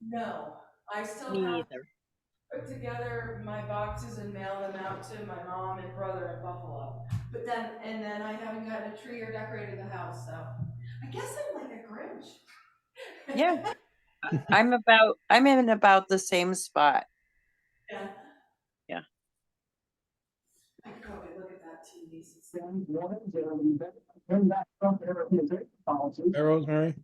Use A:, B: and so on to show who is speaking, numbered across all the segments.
A: No, I still
B: Me
A: have to
B: either.
A: put together my boxes and mail them out to my mom and brother in Buffalo. But then, and then I haven't gotten a tree or decorated the house, so I guess I'm like a Grinch.
B: Yeah, I'm in about the same spot.
A: Yeah,
B: Yeah.
A: I could probably look at that TV.
C: Hey, Rosemary.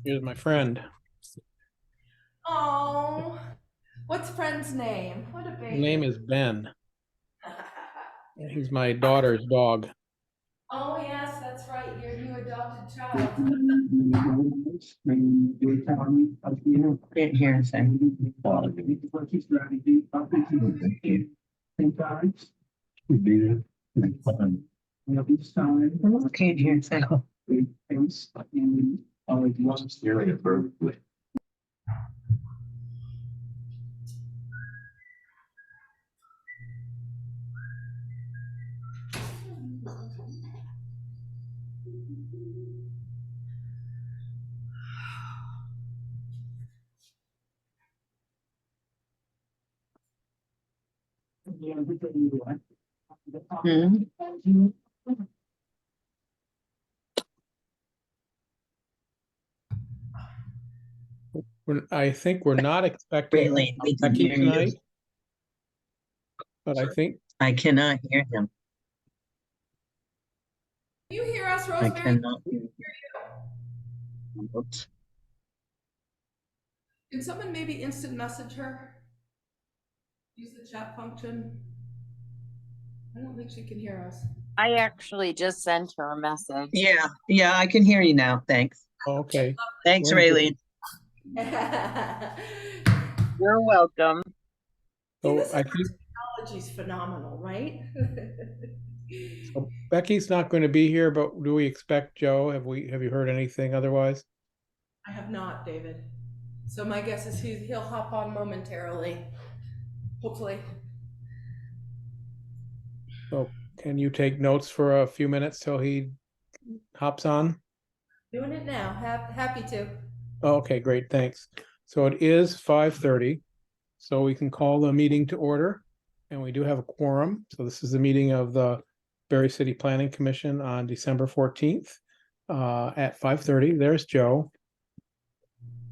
C: Here's my friend.
A: Oh, what's friend's name? What a
C: His name
A: baby.
C: is Ben. He's my daughter's dog.
A: Oh, yes, that's right, your new adopted child.
D: Can't hear anything. Can't hear anything. Hmm.
C: I think we're not expecting
D: Really, we can
C: Becky
D: hear you.
C: tonight, but I think
D: I cannot hear him.
A: You hear us,
D: I
A: Rosemary?
D: cannot hear him. Oops.
A: Can someone maybe instant message her? Use the chat function. I don't think she can hear us.
B: I actually just sent her a message.
D: Yeah, I can hear you now. Thanks.
C: okay.
D: Thanks,
C: Very good.
D: Raylene.
B: You're welcome.
C: So
A: this
C: I think
A: technology's phenomenal, right?
C: so Becky's not going to be here, but do we expect Joe? Have you heard anything otherwise?
A: I have not, David. So my guess is he'll hop on momentarily. Hopefully.
C: So can you take notes for a few minutes till he hops on?
A: Doing it now. Happy to.
C: Oh, okay, great, thanks. So it is 5:30, so we can call the meeting to order, and we do have a quorum. So this is the meeting of the Barre City Planning Commission on December 14th at 5:30. There's Joe.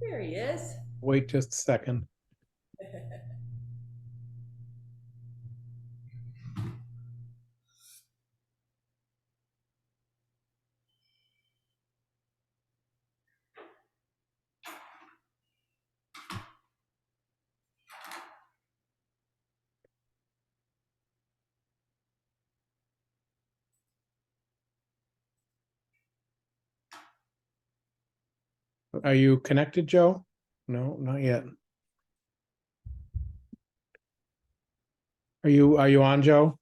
A: There he is.
C: Wait just a second. Are you connected, Joe? No, not yet. Are you on, Joe?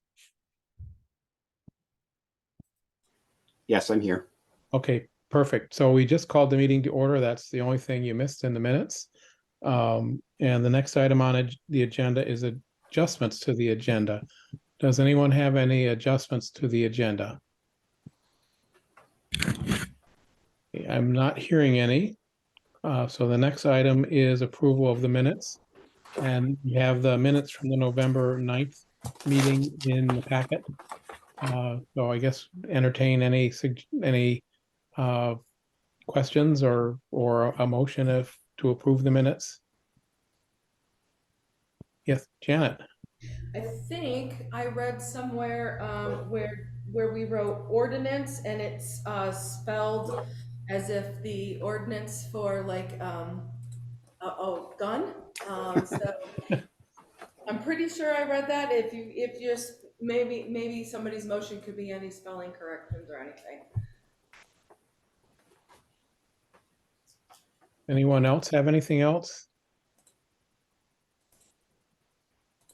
E: Yes, I'm here.
C: Okay, perfect. So we just called the meeting to order. That's the only thing you missed in the minutes. And the next item on the agenda is adjustments to the agenda. Does anyone have any adjustments to the agenda? I'm not hearing any. So the next item is approval of the minutes. And we have the minutes from the November 9th meeting in the packet. So I guess entertain any questions or a motion to approve the minutes. Yes, Janet.
A: I think I read somewhere where we wrote ordinance and it's spelled as if the ordinance for like gun. So I'm pretty sure I read that. If just maybe somebody's motion could be any spelling corrections or anything.
C: Anyone else have anything else?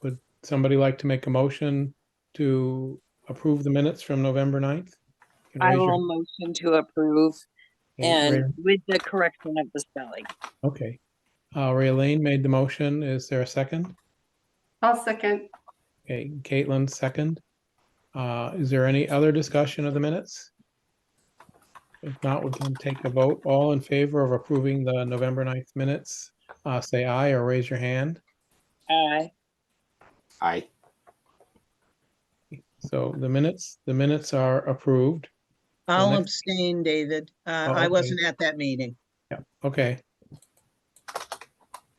C: Would somebody like to make a motion to approve the minutes from November 9th? You can
B: I
C: raise your
B: will motion to approve and
C: hand.
B: with the correction of the spelling.
C: Okay. Raylene made the motion. Is there a second?
F: I'll second.
C: Okay, Caitlin, second. Is there any other discussion of the minutes? If not, we can take a vote. All in favor of approving the November 9th minutes, say aye or raise your hand.
B: Aye.
E: Aye.
C: So the minutes are approved.
D: I'll
C: next-
D: abstain, David.
C: Oh,
D: I
C: okay.
D: wasn't at that meeting.
C: Yeah, okay.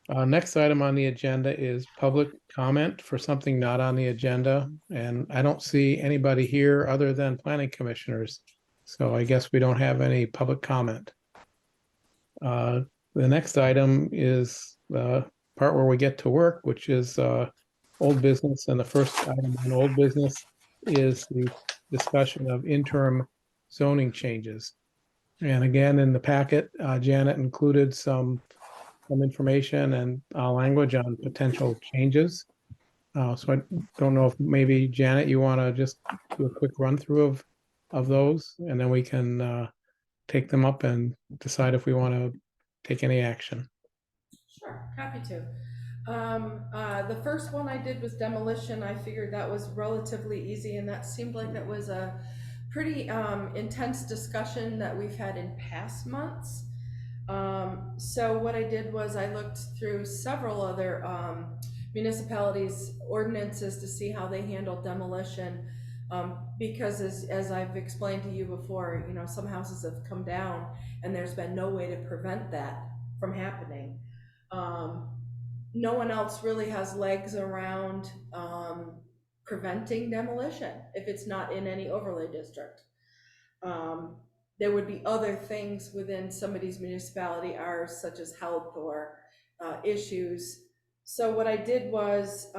C: Next item on the agenda is public comment for something not on the agenda, and I don't see anybody here other than planning commissioners. So I guess we don't have any public comment. The next item is the part where we get to work, which is old business, and the first item on old business is the discussion of interim zoning changes. And again, in the packet, Janet included some information and language on potential changes. So I don't know if maybe Janet, you want to just do a quick run through of those, and then we can take them up and decide if we want to take any action.
A: Sure, happy to. The first one I did was demolition. I figured that was relatively easy, and that seemed like that was a pretty intense discussion that we've had in past months. So what I did was I looked through several other municipalities' ordinances to see how they handle demolition. Because as I've explained to you before, you know, some houses have come down and there's been no way to prevent that from happening. No one else really has legs around preventing demolition if it's not in any overlay district. There would be other things within somebody's municipality, ours, such as health or issues. So what I did was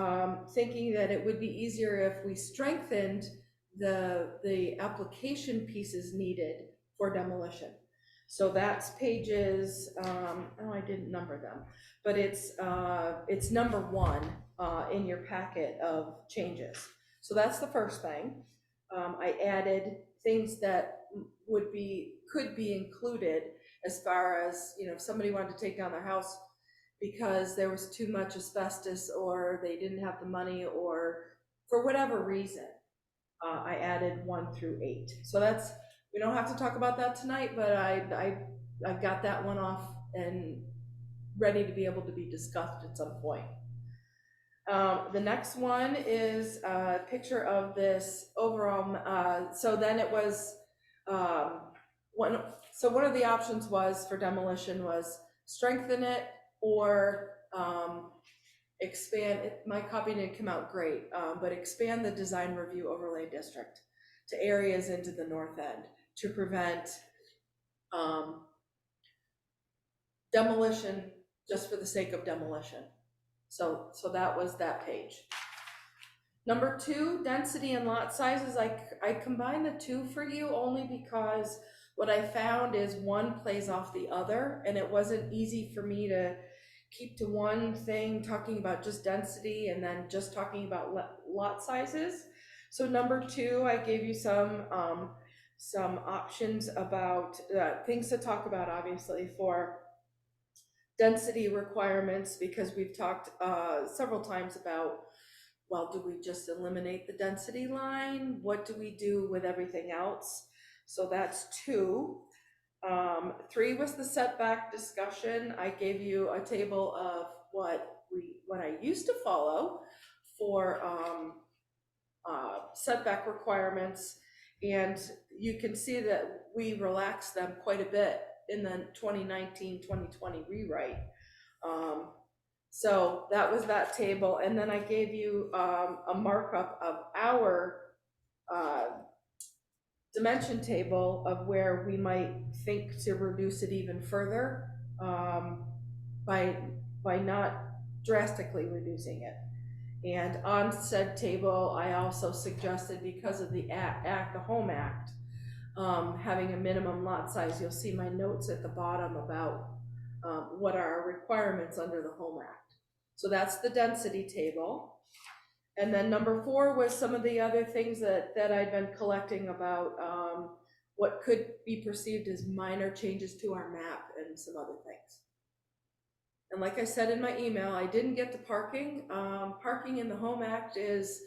A: thinking that it would be easier if we strengthened the application pieces needed for demolition. So that's pages, oh, I didn't number them, but it's number 1 in your packet of changes. So that's the first thing. I added things that could be included as far as, you know, if somebody wanted to take down their house because there was too much asbestos or they didn't have the money or for whatever reason. I added 1 through 8. So that's, we don't have to talk about that tonight, but I got that one off and ready to be able to be discussed at some point. The next one is a picture of this overall, so then it was, one of the options was for demolition was strengthen it or expand it. My copy didn't come out great, but expand the design review overlay district to areas into the north end to prevent demolition just for the sake of demolition. So that was that page. Number 2, density and lot sizes. I combined the 2 for you only because what I found is one plays off the other, and it wasn't easy for me to keep to one thing talking about just density and then just talking about lot sizes. So number 2, I gave you some options about things to talk about, obviously, for density requirements, because we've talked several times about, well, do we just eliminate the density line? What do we do with everything else? So that's 2. 3 was the setback discussion. I gave you a table of what I used to follow for setback requirements, and you can see that we relaxed them quite a bit in the 2019-2020 rewrite. So that was that table, and then I gave you a markup of our dimension table of where we might think to reduce it even further by not drastically reducing it. And on said table, I also suggested, because of the the Home Act, having a minimum lot size. You'll see my notes at the bottom about what are our requirements under the Home Act. So that's the density table. And then number 4 was some of the other things that I'd been collecting about what could be perceived as minor changes to our map and some other things. And like I said in my email, I didn't get to parking. Parking in the Home Act is,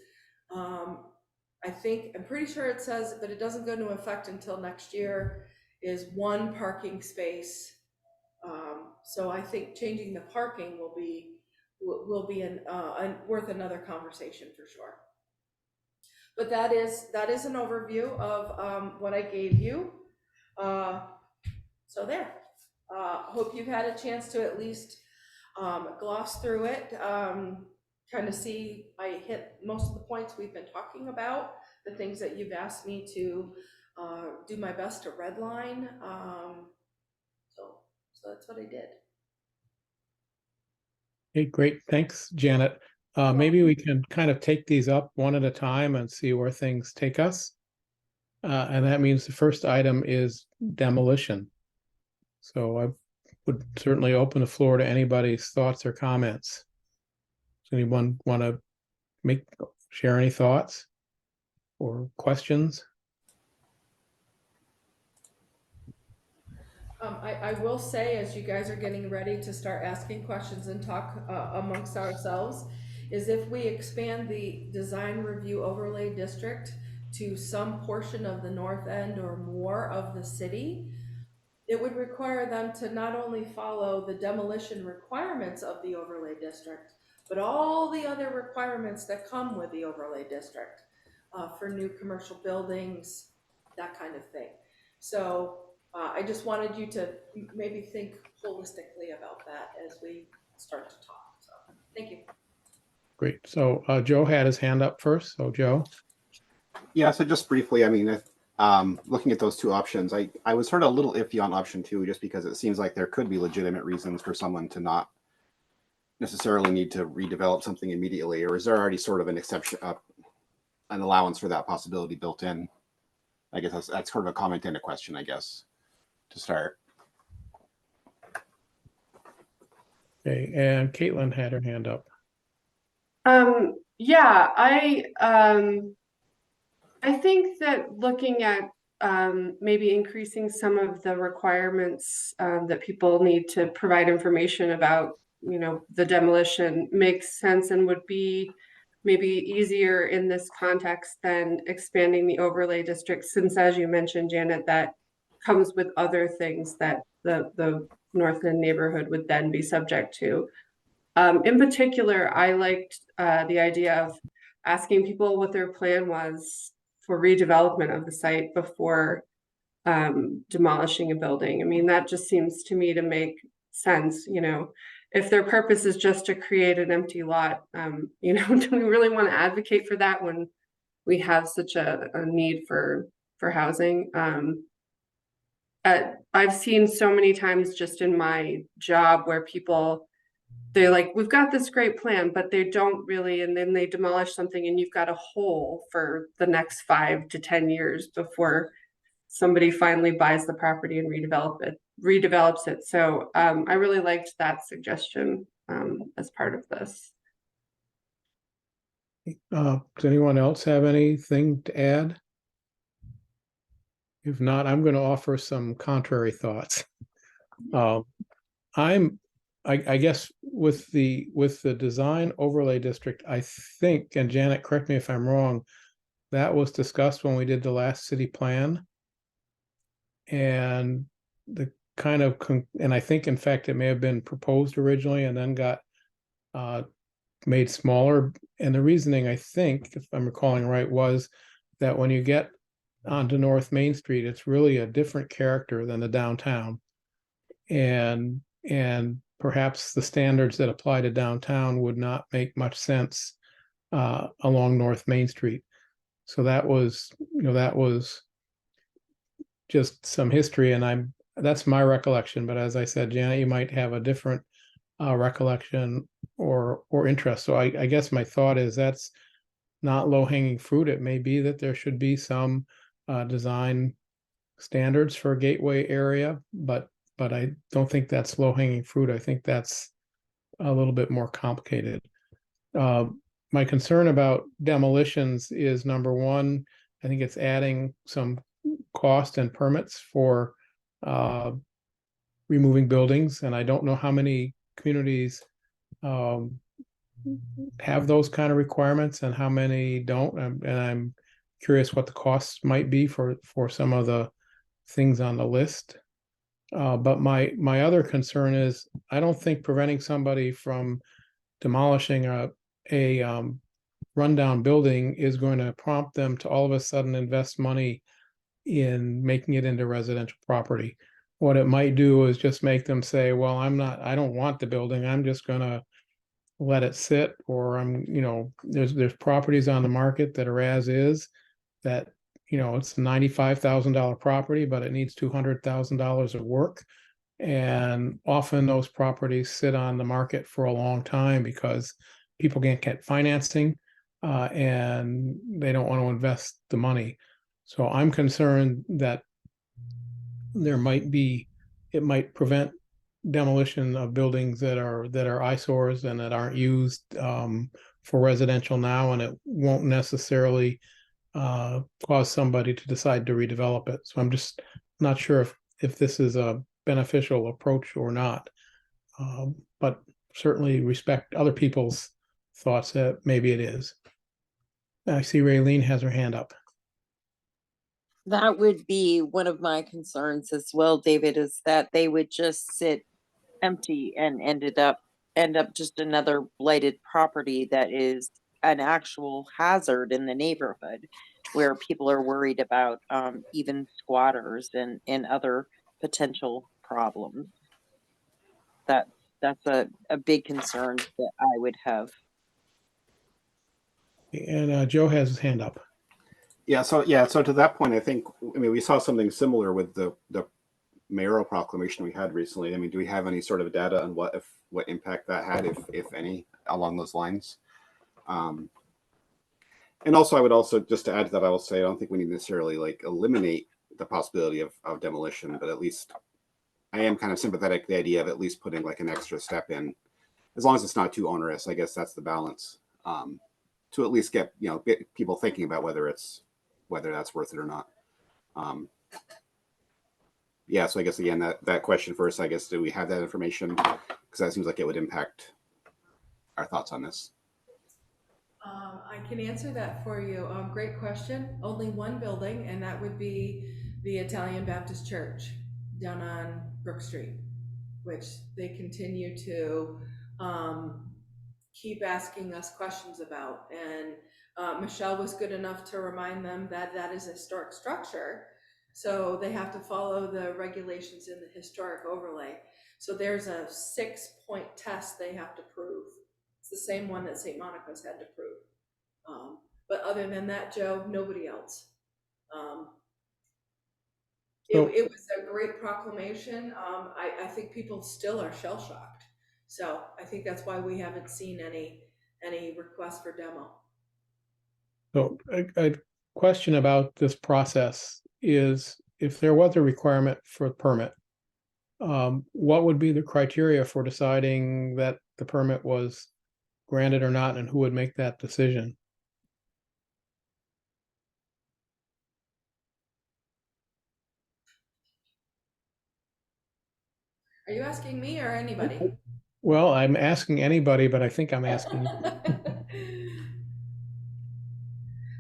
A: I I'm pretty sure it says, but it doesn't go into effect until next year, is 1 parking space. So I think changing the parking will be worth another conversation for sure. But that is an overview of what I gave you. So there. Hope you've had a chance to at least gloss through it, kind of see I hit most of the points we've been talking about, the things that you've asked me to do my best to redline. So that's what I did.
C: Okay, great. Thanks, Janet. Maybe we can kind of take these up one at a time and see where things take us. And that means the first item is demolition. So I would certainly open the floor to anybody's thoughts or comments. Does anyone want to share any thoughts or questions?
A: I will say, as you guys are getting ready to start asking questions and talk amongst ourselves, is if we expand the design review overlay district to some portion of the north end or more of the city, it would require them to not only follow the demolition requirements of the overlay district, but all the other requirements that come with the overlay district for new commercial buildings, that kind of thing. So I just wanted you to maybe think holistically about that as we start to talk. So thank you.
C: Great. So Joe had his hand up first. So Joe.
E: Yeah, so just briefly, I mean, looking at those two options, I was sort of a little iffy on option 2, just because it seems like there could be legitimate reasons for someone to not necessarily need to redevelop something immediately, or is there already sort of an exception, an allowance for that possibility built in? I guess that's sort of a comment and a question, I guess, to start.
C: Okay, and Caitlin had her hand up.
F: Yeah, I think that looking at maybe increasing some of the requirements that people need to provide information about, the demolition makes sense and would be maybe easier in this context than expanding the overlay district, since, as you mentioned, Janet, that comes with other things that the North End neighborhood would then be subject to. In particular, I liked the idea of asking people what their plan was for redevelopment of the site before demolishing a building. I mean, that just seems to me to make sense. If their purpose is just to create an empty lot, do we really want to advocate for that when we have such a need for housing? I've seen so many times just in my job where they're like, we've got this great plan, but they don't really, and then they demolish something and you've got a hole for the next 5 to 10 years before somebody finally buys the property and redevelops it. So I really liked that suggestion as part of this.
C: Does anyone else have anything to add? If not, I'm going to offer some contrary thoughts. I guess with the design overlay district, I think, and Janet, correct me if I'm wrong, that was discussed when we did the last city plan. And and I think, in fact, it may have been proposed originally and then got made smaller. And the reasoning, I think, if I'm recalling right, was that when you get onto North Main Street, it's really a different character than the downtown. And perhaps the standards that apply to downtown would not make much sense along North Main Street. So that was just some history, and that's my recollection. But as I said, Janet, you might have a different recollection or interest. So I guess my thought is that's not low-hanging fruit. It may be that there should be some design standards for a gateway area, but I don't think that's low-hanging fruit. I think that's a little bit more complicated. My concern about demolitions is, number one, I think it's adding some cost and permits for removing buildings, and I don't know how many communities have those kind of requirements and how many don't. And I'm curious what the costs might be for some of the things on the list. But my other concern is I don't think preventing somebody from demolishing a rundown building is going to prompt them to all of a sudden invest money in making it into residential property. What it might do is just make them say, well, I don't want the building. I'm just gonna let it sit, or there's properties on the market that are as is that, it's $95,000 property, but it needs $200,000 of work. And often those properties sit on the market for a long time because people can't get financing, and they don't want to invest the money. So I'm concerned that it might prevent demolition of buildings that are eyesores and that aren't used for residential now, and it won't necessarily cause somebody to decide to redevelop it. So I'm just not sure if this is a beneficial approach or not. But certainly respect other people's thoughts that maybe it is. I see Raylene has her hand up.
B: That would be one of my concerns as well, David, is that they would just sit empty and end up just another blighted property that is an actual hazard in the neighborhood, where people are worried about even squatters and other potential problems. That's a big concern that I would have.
C: And Joe has his hand up.
E: So to that point, I think, we saw something similar with the mayoral proclamation we had recently. Do we have any sort of data on what impact that had, if any, along those lines? And also, I would also, just to add to that, I will say I don't think we need to necessarily eliminate the possibility of demolition, but at least I am kind of sympathetic to the idea of at least putting an extra step in, as long as it's not too onerous. I guess that's the balance, to at least get people thinking about whether that's worth it or not. So I guess again, that question first, I guess, do we have that information? Because that seems like it would impact our thoughts on this.
A: I can answer that for you. Great question. Only one building, and that would be the Italian Baptist Church down on Brook Street, which they continue to keep asking us questions about. And Michelle was good enough to remind them that that is a historic structure. So they have to follow the regulations in the historic overlay. So there's a 6-point test they have to prove. It's the same one that St. Monica's had to prove. But other than that, Joe, nobody else. It was a great proclamation. I think people still are shell shocked. So I think that's why we haven't seen any requests for demo.
C: So a question about this process is, if there was a requirement for a permit, what would be the criteria for deciding that the permit was granted or not, and who would make that decision?
A: Are you asking me or anybody?
C: Well, I'm asking anybody, but I think I'm asking.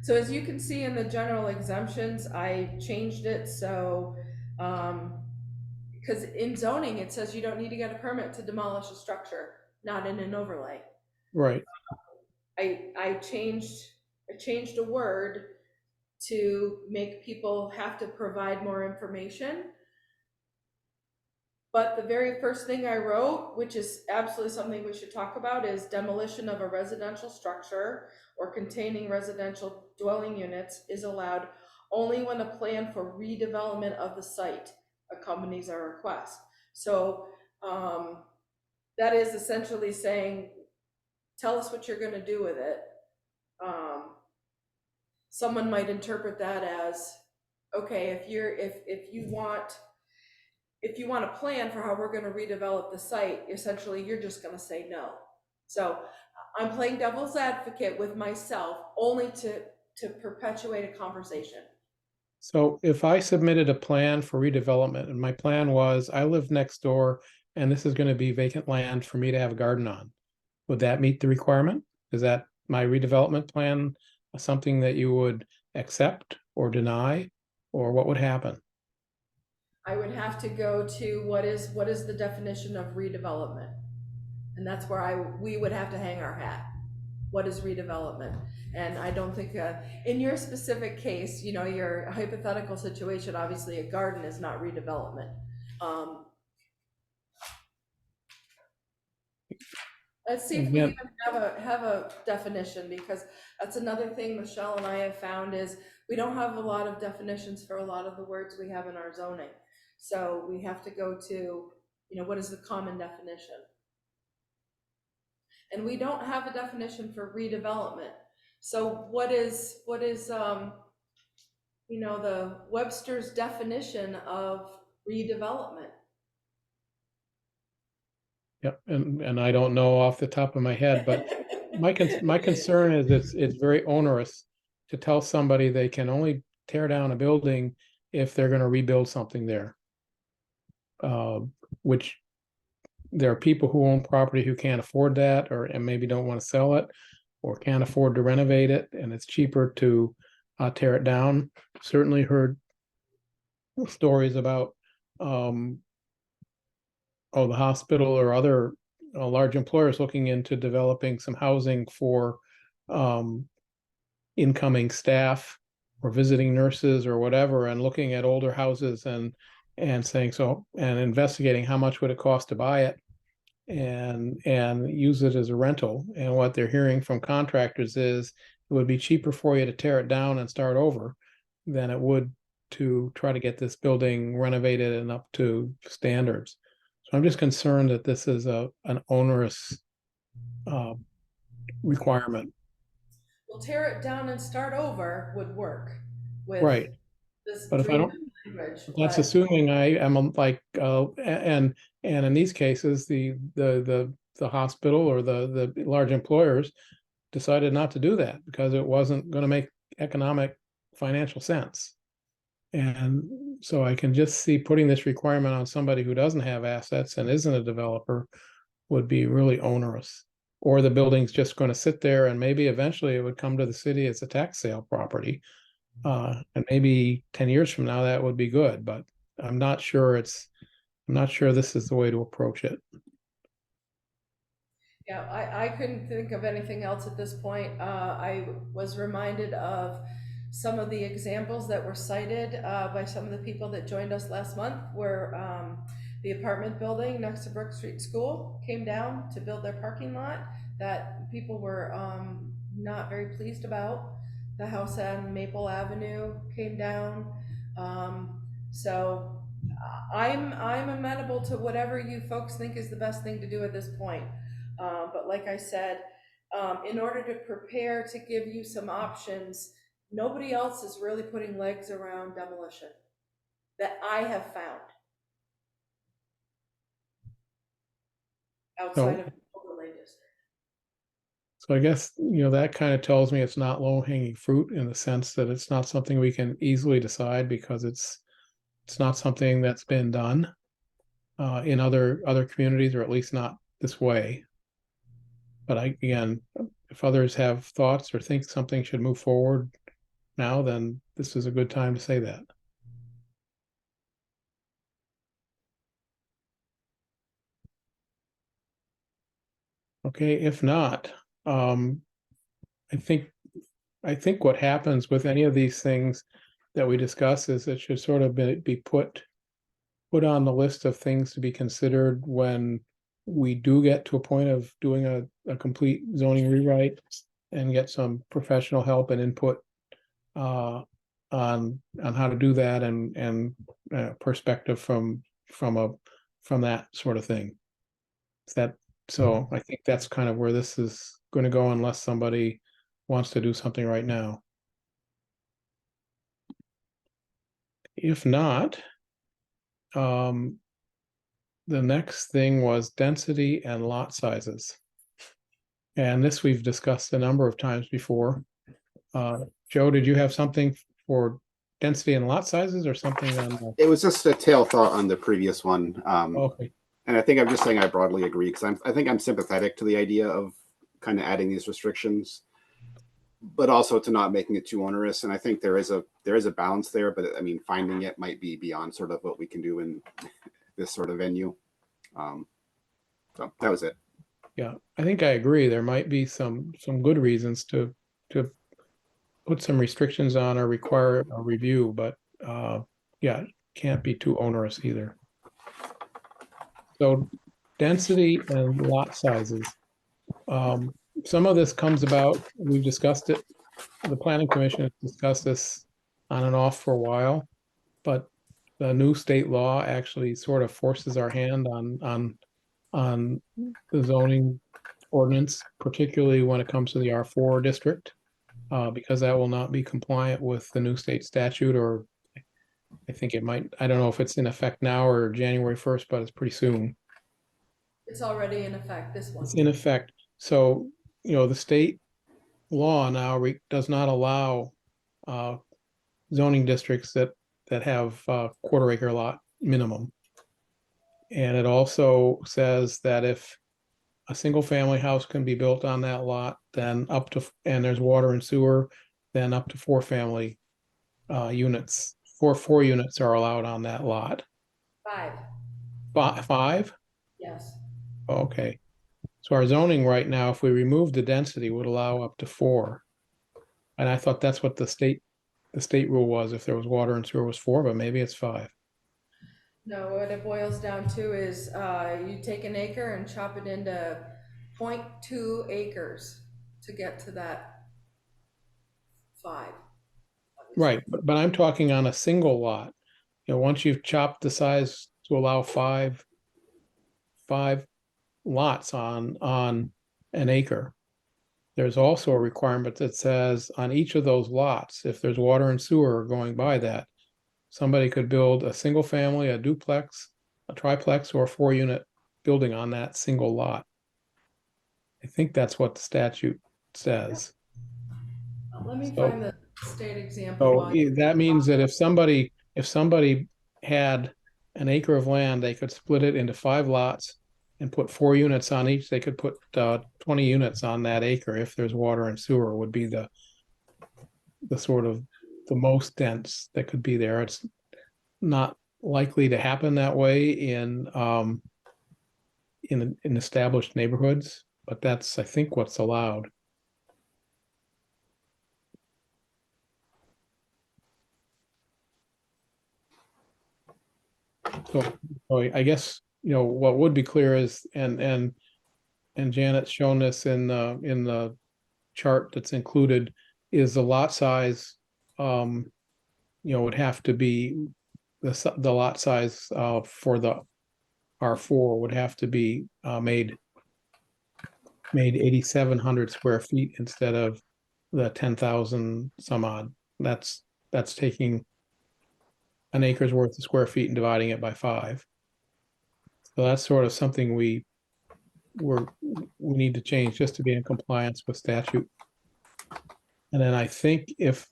A: So as you can see in the general exemptions, I changed it so, because in zoning, it says you don't need to get a permit to demolish a structure, not in an overlay.
C: Right.
A: I changed a word to make people have to provide more information. But the very first thing I wrote, which is absolutely something we should talk about, is demolition of a residential structure or containing residential dwelling units is allowed only when a plan for redevelopment of the site accompanies a request. So that is essentially saying, tell us what you're going to do with it. Someone might interpret that as, okay, if you want a plan for how we're going to redevelop the site, essentially you're just going to say no. So I'm playing devil's advocate with myself only to perpetuate a conversation.
C: So if I submitted a plan for redevelopment, and my plan was, I live next door and this is going to be vacant land for me to have a garden on, would that meet the requirement? Is that my redevelopment plan something that you would accept or deny, or what would happen?
A: I would have to go to what is the definition of redevelopment? And that's where we would have to hang our hat. What is redevelopment? And I don't think, in your specific case, you know, your hypothetical situation, obviously a garden is not redevelopment. Let's see if we
C: Again-
A: even have a definition, because that's another thing Michelle and I have found is we don't have a lot of definitions for a lot of the words we have in our zoning. So we have to go to, you know, what is the common definition? And we don't have a definition for redevelopment. So what is you know, the Webster's definition of redevelopment?
C: Yep, and I don't know off the top of my head, but my concern is it's very onerous to tell somebody they can only tear down a building if they're going to rebuild something there. Which there are people who own property who can't afford that, and maybe don't want to sell it, or can't afford to renovate it, and it's cheaper to tear it down. Certainly heard stories about the hospital or other large employers looking into developing some housing for incoming staff or visiting nurses or whatever, and looking at older houses and saying so, and investigating how much would it cost to buy it and use it as a rental. And what they're hearing from contractors is it would be cheaper for you to tear it down and start over than it would to try to get this building renovated and up to standards. So I'm just concerned that this is an onerous requirement.
A: Well, tear it down and start over would work with
C: Right.
A: this
C: But if I don't,
A: language.
C: that's
A: but-
C: assuming I am like, and in these cases, the hospital or the large employers decided not to do that because it wasn't going to make economic financial sense. And so I can just see putting this requirement on somebody who doesn't have assets and isn't a developer would be really onerous. Or the building's just going to sit there, and maybe eventually it would come to the city as a tax sale property. And maybe 10 years from now that would be good, but I'm not sure this is the way to approach it.
A: Yeah, I couldn't think of anything else at this point. I was reminded of some of the examples that were cited by some of the people that joined us last month, where the apartment building next to Brook Street School came down to build their parking lot that people were not very pleased about. The house on Maple Avenue came down. So I'm amenable to whatever you folks think is the best thing to do at this point. But like I said, in order to prepare to give you some options, nobody else is really putting legs around demolition that I have found outside of the overlay district.
C: So I guess, that kind of tells me it's not low-hanging fruit in the sense that it's not something we can easily decide because it's not something that's been done in other communities, or at least not this way. But again, if others have thoughts or think something should move forward now, then this is a good time to say that. Okay, if not, I think what happens with any of these things that we discuss is it should sort of be put on the list of things to be considered when we do get to a point of doing a complete zoning rewrite and get some professional help and input on how to do that and perspective from that sort of thing. So I think that's kind of where this is going to go unless somebody wants to do something right now. If not, the next thing was density and lot sizes. And this we've discussed a number of times before. Joe, did you have something for density and lot sizes or something on the?
E: It was just a tail thought on the previous one.
C: Okay,
E: And I think I'm just saying I broadly agree because I think I'm sympathetic to the idea of kind of adding these restrictions. but also to not making it too onerous. And I think there is a balance there, but I mean, finding it might be beyond sort of what we can do in this sort of venue. So that was it.
C: Yeah, I think I agree. There might be some good reasons to put some restrictions on or require a review, but yeah, it can't be too onerous either. So density and lot sizes. Some of this comes about, we've discussed it, the planning commission has discussed this on and off for a while, but the new state law actually sort of forces our hand on the zoning ordinance, particularly when it comes to the R4 district, because that will not be compliant with the new state statute, or I think it might, I don't know if it's in effect now or January 1st, but it's pretty soon.
A: It's already in effect, this one.
C: It's in effect. So, the state law now does not allow zoning districts that have quarter acre lot minimum. And it also says that if a single family house can be built on that lot, then and there's water and sewer, then up to four family units. Four units are allowed on that lot.
A: 5,
C: Five?
A: yes.
C: Okay. So our zoning right now, if we remove the density, would allow up to 4. And I thought that's what the state rule was. If there was water and sewer was 4, but maybe it's 5.
A: No, what it boils down to is you take an acre and chop it into 0.2 acres to get to that 5.
C: Right, but I'm talking on a single lot. Once you've chopped the size to allow five lots on an acre, there's also a requirement that says on each of those lots, if there's water and sewer going by that, somebody could build a single family, a duplex, a triplex, or a 4-unit building on that single lot. I think that's what the statute says.
A: Let me
C: So-
A: find the state example.
C: So that means that if somebody had an acre of land, they could split it into 5 lots and put 4 units on each. They could put 20 units on that acre if there's water and sewer, would be the sort of the most dense that could be there. It's not likely to happen that way in established neighborhoods, but that's, I think, what's allowed. So I guess, what would be clear is, and Janet's shown this in the chart that's included, is the lot size, would have to be, the lot size for the R4 would have to be made 8,700 square feet instead of the 10,000 some odd. That's taking an acre's worth of square feet and dividing it by 5. So that's sort of something we need to change just to be in compliance with statute. And then I think if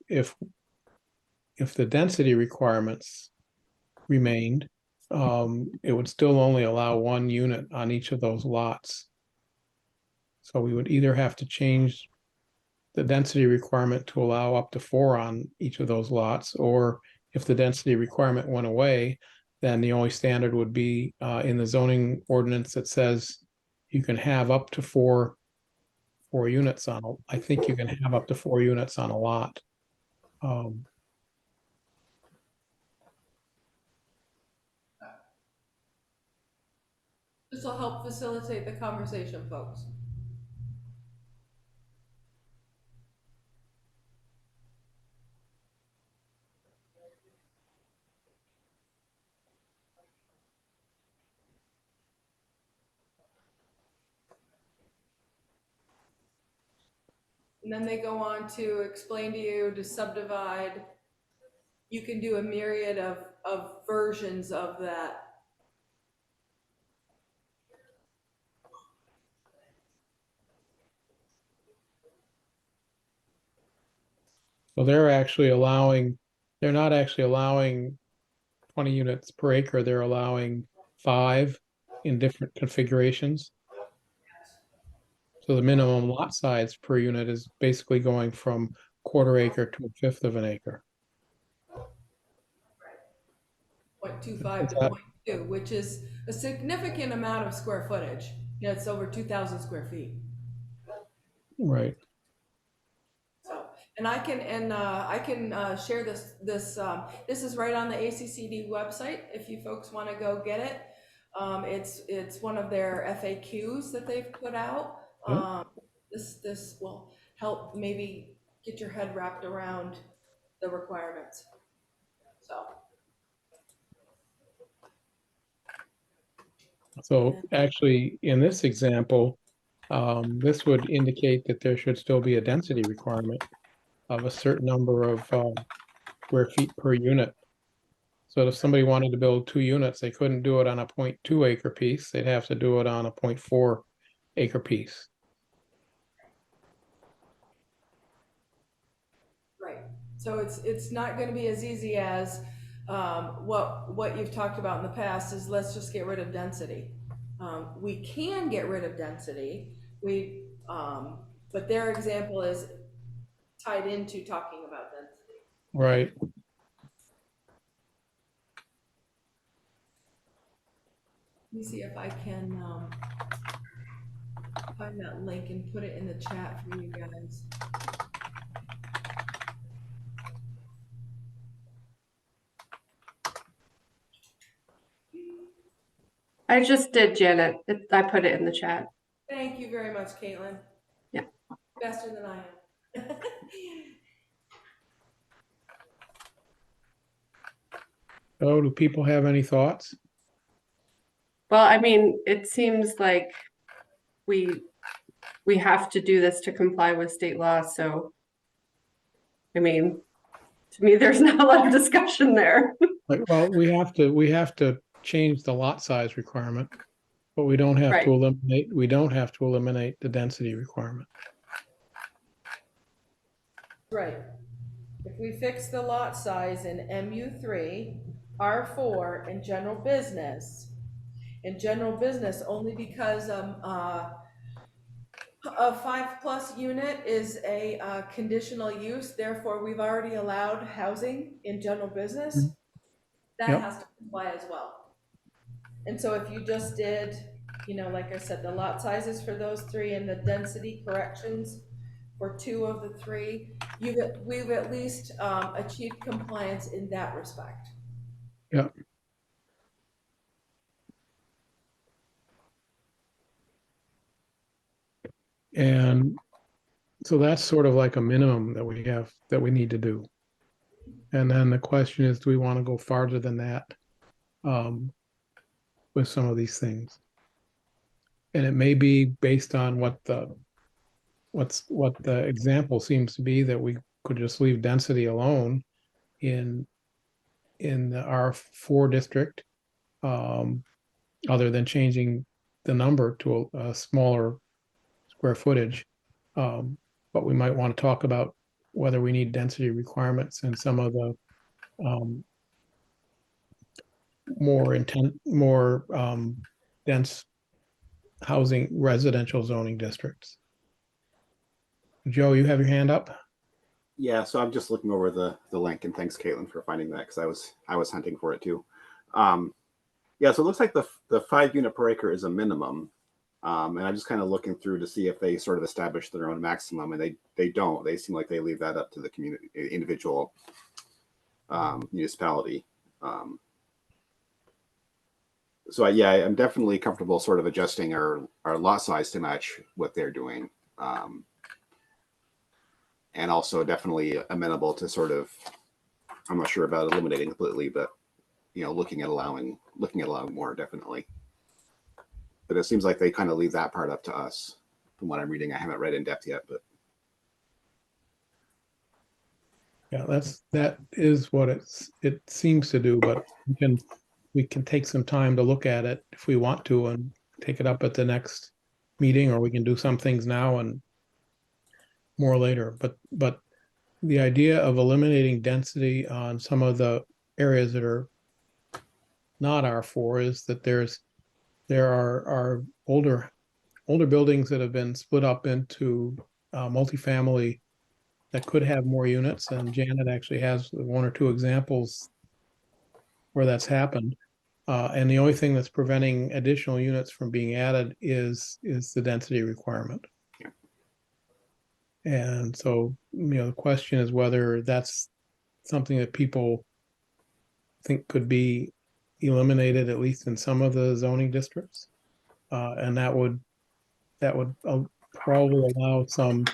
C: the density requirements remained, it would still only allow 1 unit on each of those lots. So we would either have to change the density requirement to allow up to 4 on each of those lots, or if the density requirement went away, then the only standard would be in the zoning ordinance that says you can have up to 4 units I think you can have up to 4 units on a lot.
A: This will help facilitate the conversation, folks. And then they go on to explain to you to subdivide. You can do a myriad of versions of that.
C: So they're not actually allowing 20 units per acre, they're allowing 5 in different configurations. So the minimum lot size per unit is basically going from 1/4 acre to 1/5 of an acre.
A: 0.25
C: Is
A: to
C: that-
A: 0.2, which is a significant amount of square footage. You know, it's over 2,000 square feet.
C: Right.
A: So, and I can share this is right on the ACCD website if you folks want to go get it. It's one of their FAQs that they've put out.
C: Yeah.
A: This will help maybe get your head wrapped around the requirements.
C: So actually, in this example, this would indicate that there should still be a density requirement of a certain number of square feet per unit. So if somebody wanted to build 2 units, they couldn't do it on a 0.2 acre piece. They'd have to do it on a 0.4 acre piece.
A: Right. So it's not going to be as easy as what you've talked about in the past is let's just get rid of density. We can get rid of density. But their example is tied into talking about density.
C: Right.
A: Let me see if I can find that link and put it in the chat for you guys.
F: I just did, Janet. I put it in the chat.
A: Thank you very much, Caitlin.
F: Yeah.
A: Faster than I am.
C: Oh, do people have any thoughts?
F: Well, I mean, it seems like we have to do this to comply with state law, so I mean, to me, there's not a lot of discussion there.
C: Well, we have to change the lot size requirement, but we don't have to
F: Right.
C: eliminate the density requirement.
A: Right. If we fix the lot size in MU3, R4, and general business only because a 5+ unit is a conditional use, therefore we've already allowed housing in general business. That
C: Yep.
A: has to comply as well. And so if you just did, you know, like I said, the lot sizes for those 3 and the density corrections for 2 of the 3, we've at least achieved compliance in that respect.
C: Yeah. And so that's sort of like a minimum that we need to do. And then the question is, do we want to go farther than that with some of these things? And it may be based on what the example seems to be, that we could just leave density alone in the R4 district, other than changing the number to a smaller square footage. But we might want to talk about whether we need density requirements in some of the more dense housing residential zoning districts. Joe, you have your hand up?
E: Yeah, so I'm just looking over the link, and thanks, Caitlin, for finding that, because I was hunting for it too. Yeah, so it looks like the 5 unit per acre is a minimum, and I'm just kind of looking through to see if they sort of establish their own maximum, and they don't. They seem like they leave that up to the community, individual municipality. So yeah, I'm definitely comfortable sort of adjusting our lot size to match what they're doing. And also definitely amenable to sort of, I'm not sure about eliminating completely, but you know, looking at allowing more, definitely. But it seems like they kind of leave that part up to us from what I'm reading. I haven't read in depth yet, but
C: Yeah, that is what it seems to do, but we can take some time to look at it if we want to, and take it up at the next meeting, or we can do some things now and more later. But the idea of eliminating density on some of the areas that are not R4 is that there are older older buildings that have been split up into multifamily that could have more units, and Janet actually has one or two examples where that's happened. And the only thing that's preventing additional units from being added is the density requirement. And so, the question is whether that's something that people think could be eliminated, at least in some of the zoning districts. And that would probably allow some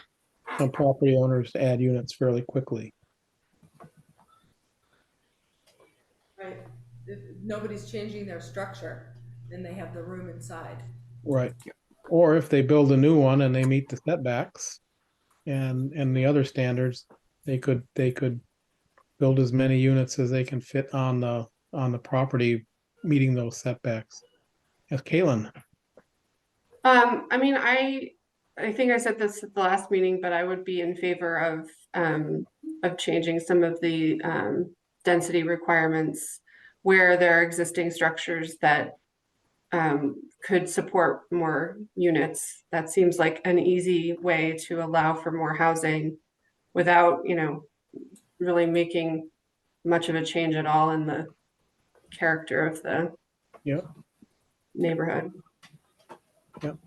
C: property owners to add units fairly quickly.
A: Right. If nobody's changing their structure, then they have the room inside.
C: Right. Or if they build a new one and they meet the setbacks and the other standards, they could build as many units as they can fit on the property, meeting those setbacks. Yes, Caitlin.
F: I mean, I think I said this at the last meeting, but I would be in favor of changing some of the density requirements where there are existing structures that could support more units. That seems like an easy way to allow for more housing without, really making much of a change at all in the character of the
C: Yep.
F: neighborhood.
C: Yep.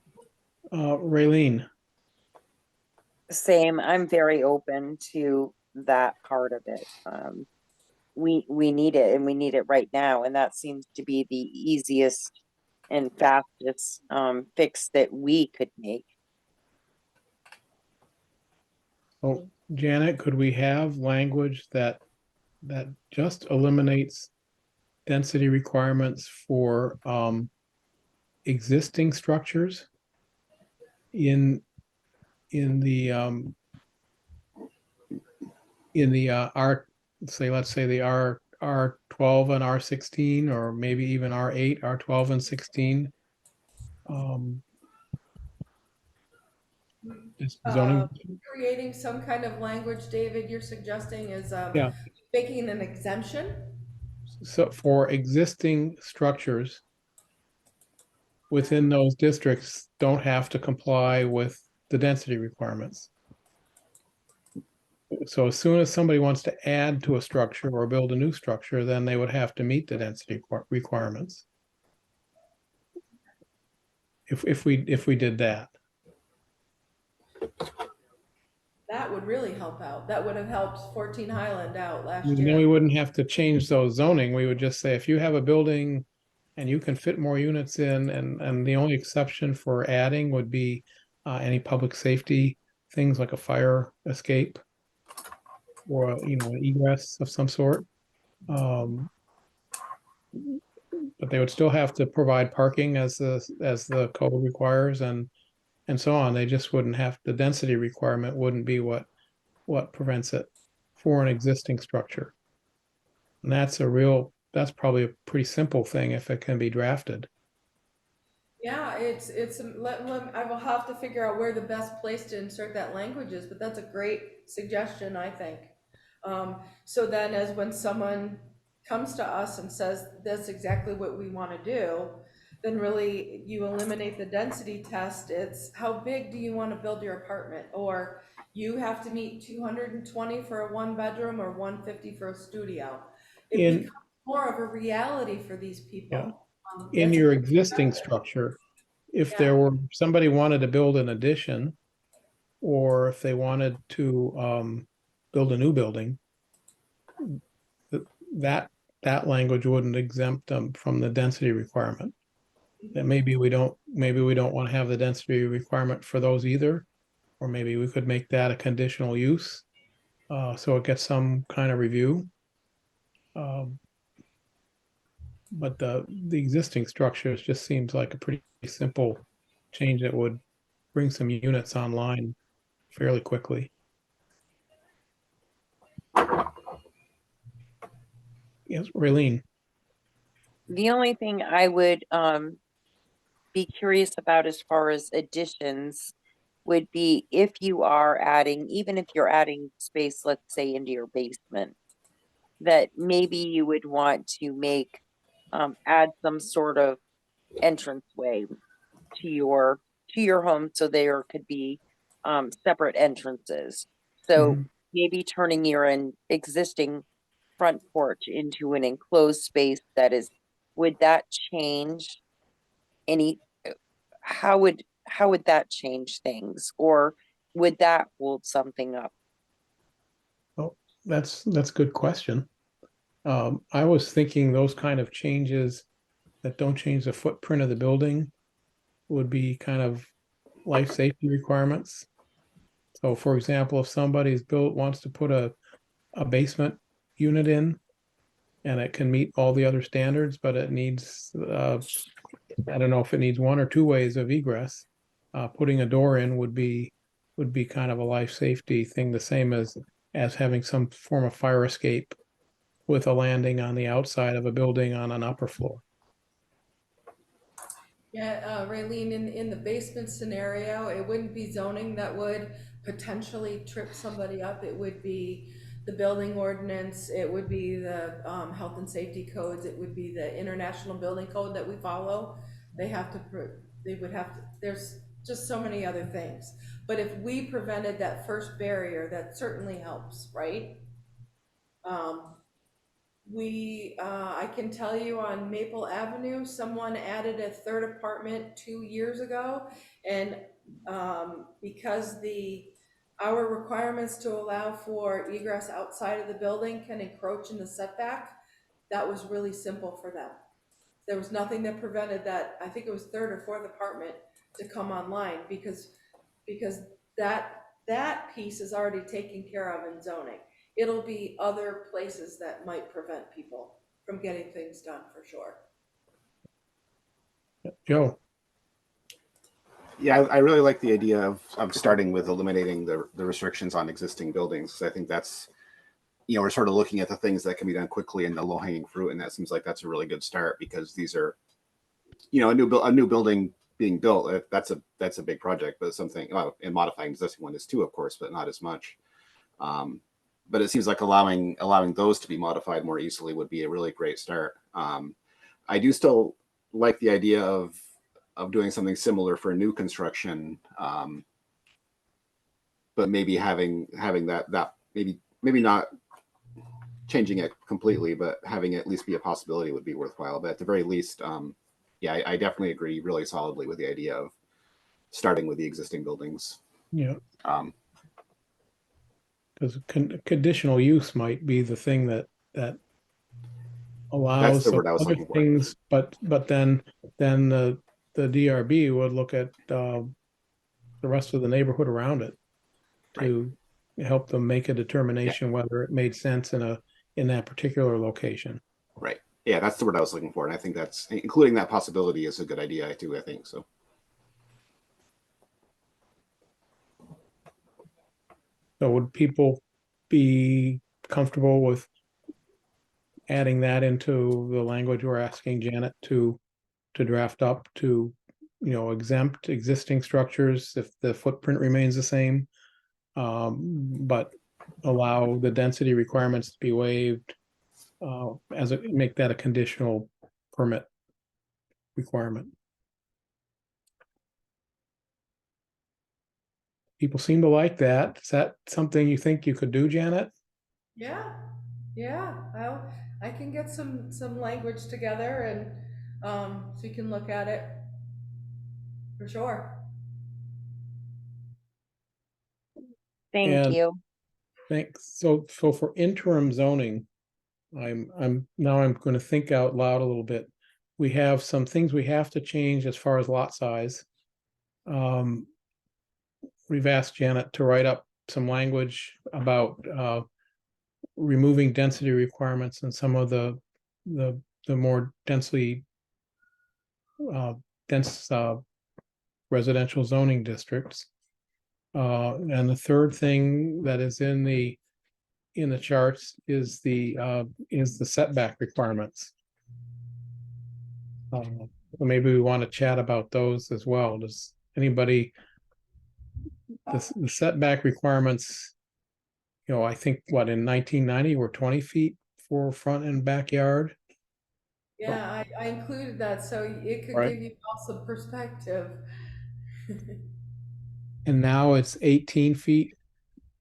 C: Raylene.
B: Same, I'm very open to that part of it. We need it, and we need it right now, and that seems to be the easiest and fastest fix that we could make.
C: Oh, Janet, could we have language that just eliminates density requirements for existing structures in the R, let's say the R12 and R16, or maybe even R8, R12 and 16. Just zoning.
A: Creating some kind of language, David, you're suggesting is
C: Yeah.
A: making an exemption?
C: So for existing structures within those districts don't have to comply with the density requirements. So as soon as somebody wants to add to a structure or build a new structure, then they would have to meet the density requirements. If we did that.
A: That would really help out. That would have helped 14 Highland out last
C: Then we
A: year.
C: wouldn't have to change those zoning. We would just say, if you have a building and you can fit more units in, and the only exception for adding would be any public safety things like a fire escape or an egress of some sort. But they would still have to provide parking as the code requires, and so on. They just wouldn't have, the density requirement wouldn't be what prevents it for an existing structure. And that's probably a pretty simple thing if it can be drafted.
A: Yeah, I will have to figure out where the best place to insert that language is, but that's a great suggestion, I think. So then as when someone comes to us and says, that's exactly what we want to do, then really you eliminate the density test. It's how big do you want to build your apartment? Or you have to meet 220 for a 1-bedroom or 150 for a studio. It becomes more of a reality for these people.
C: Yeah. In your existing structure, if there were somebody wanted to build an addition, or if they wanted to build a new building, that language wouldn't exempt them from the density requirement. That maybe we don't want to have the density requirement for those either, or maybe we could make that a conditional use, so it gets some kind of review. But the existing structures just seems like a pretty simple change that would bring some units online fairly quickly. Yes, Raylene.
B: The only thing I would be curious about as far as additions would be if you are adding, even if you're adding space, let's say into your basement, that maybe you would want to add some sort of entranceway to to your home, so there could be separate entrances. So
C: Mhm.
B: maybe turning your existing front porch into an enclosed space that is, would that change any, how would that change things? Or would that hold something up?
C: Oh, that's a good question. I was thinking those kind of changes that don't change the footprint of the building would be kind of life safety requirements. So for example, if somebody's wants to put a basement unit in and it can meet all the other standards, but it needs, I don't know if it needs one or two ways of egress. Putting a door in would be kind of a life safety thing, the same as having some form of fire escape with a landing on the outside of a building on an upper floor.
A: Yeah, Raylene, in the basement scenario, it wouldn't be zoning that would potentially trip somebody up. It would be the building ordinance, it would be the health and safety codes, it would be the international building code that we follow. They have to, they would have to, there's just so many other things. But if we prevented that first barrier, that certainly helps, right? Um, I can tell you on Maple Avenue, someone added a third apartment 2 years ago. And because our requirements to allow for egress outside of the building can encroach in the setback, that was really simple for them. There was nothing that prevented that, I think it was third or fourth apartment to come online because that piece is already taken care of in zoning. It'll be other places that might prevent people from getting things done for sure.
C: Joe,
E: Yeah, I really like the idea of starting with eliminating the restrictions on existing buildings. 'Cause I think that's, we're sort of looking at the things that can be done quickly and the low hanging fruit, and that seems like that's a really good start because these are, a new building being built. That's a big project, but it's something. Well, and modifying existing one is too, of course, but not as much. Um, but it seems like allowing those to be modified more easily would be a really great start. I do still like the idea of doing something similar for new construction, but maybe having that maybe not changing it completely, but having it at least be a possibility would be worthwhile. But at the very least, yeah, I definitely agree really solidly with the idea of starting with the existing buildings.
C: yeah,
E: Um,
C: because conditional use might be the thing that
E: that's
C: allows
E: the
C: some
E: word I was
C: other
E: looking for.
C: things, but then the DRB would look at the rest of the neighborhood around it
E: Right.
C: to help them make a determination whether it made sense in that particular location.
E: Right. Yeah, that's the word I was looking for, and I think that's including that possibility is a good idea too. I think so.
C: So would people be comfortable with adding that into the language we're asking Janet to draft up to, exempt existing structures if the footprint remains the same, but allow the density requirements to be waived, make that a conditional permit requirement. People seem to like that. Is that something you think you could do, Janet?
A: Yeah, yeah. I can get some language together and so you can look at it for sure.
B: Thank
C: And
B: you.
C: thanks. So for interim zoning, I'm going to think out loud a little bit. We have some things we have to change as far as lot size. We've asked Janet to write up some language about removing density requirements in some of the more densely dense residential zoning districts. And the third thing that is in the charts is the setback requirements. Maybe we want to chat about those as well. Does anybody, the setback requirements, I think what in 1990 were 20 feet for front and backyard,
A: Yeah, I included that so it could
C: right?
A: give you also perspective.
C: And now it's 18 feet,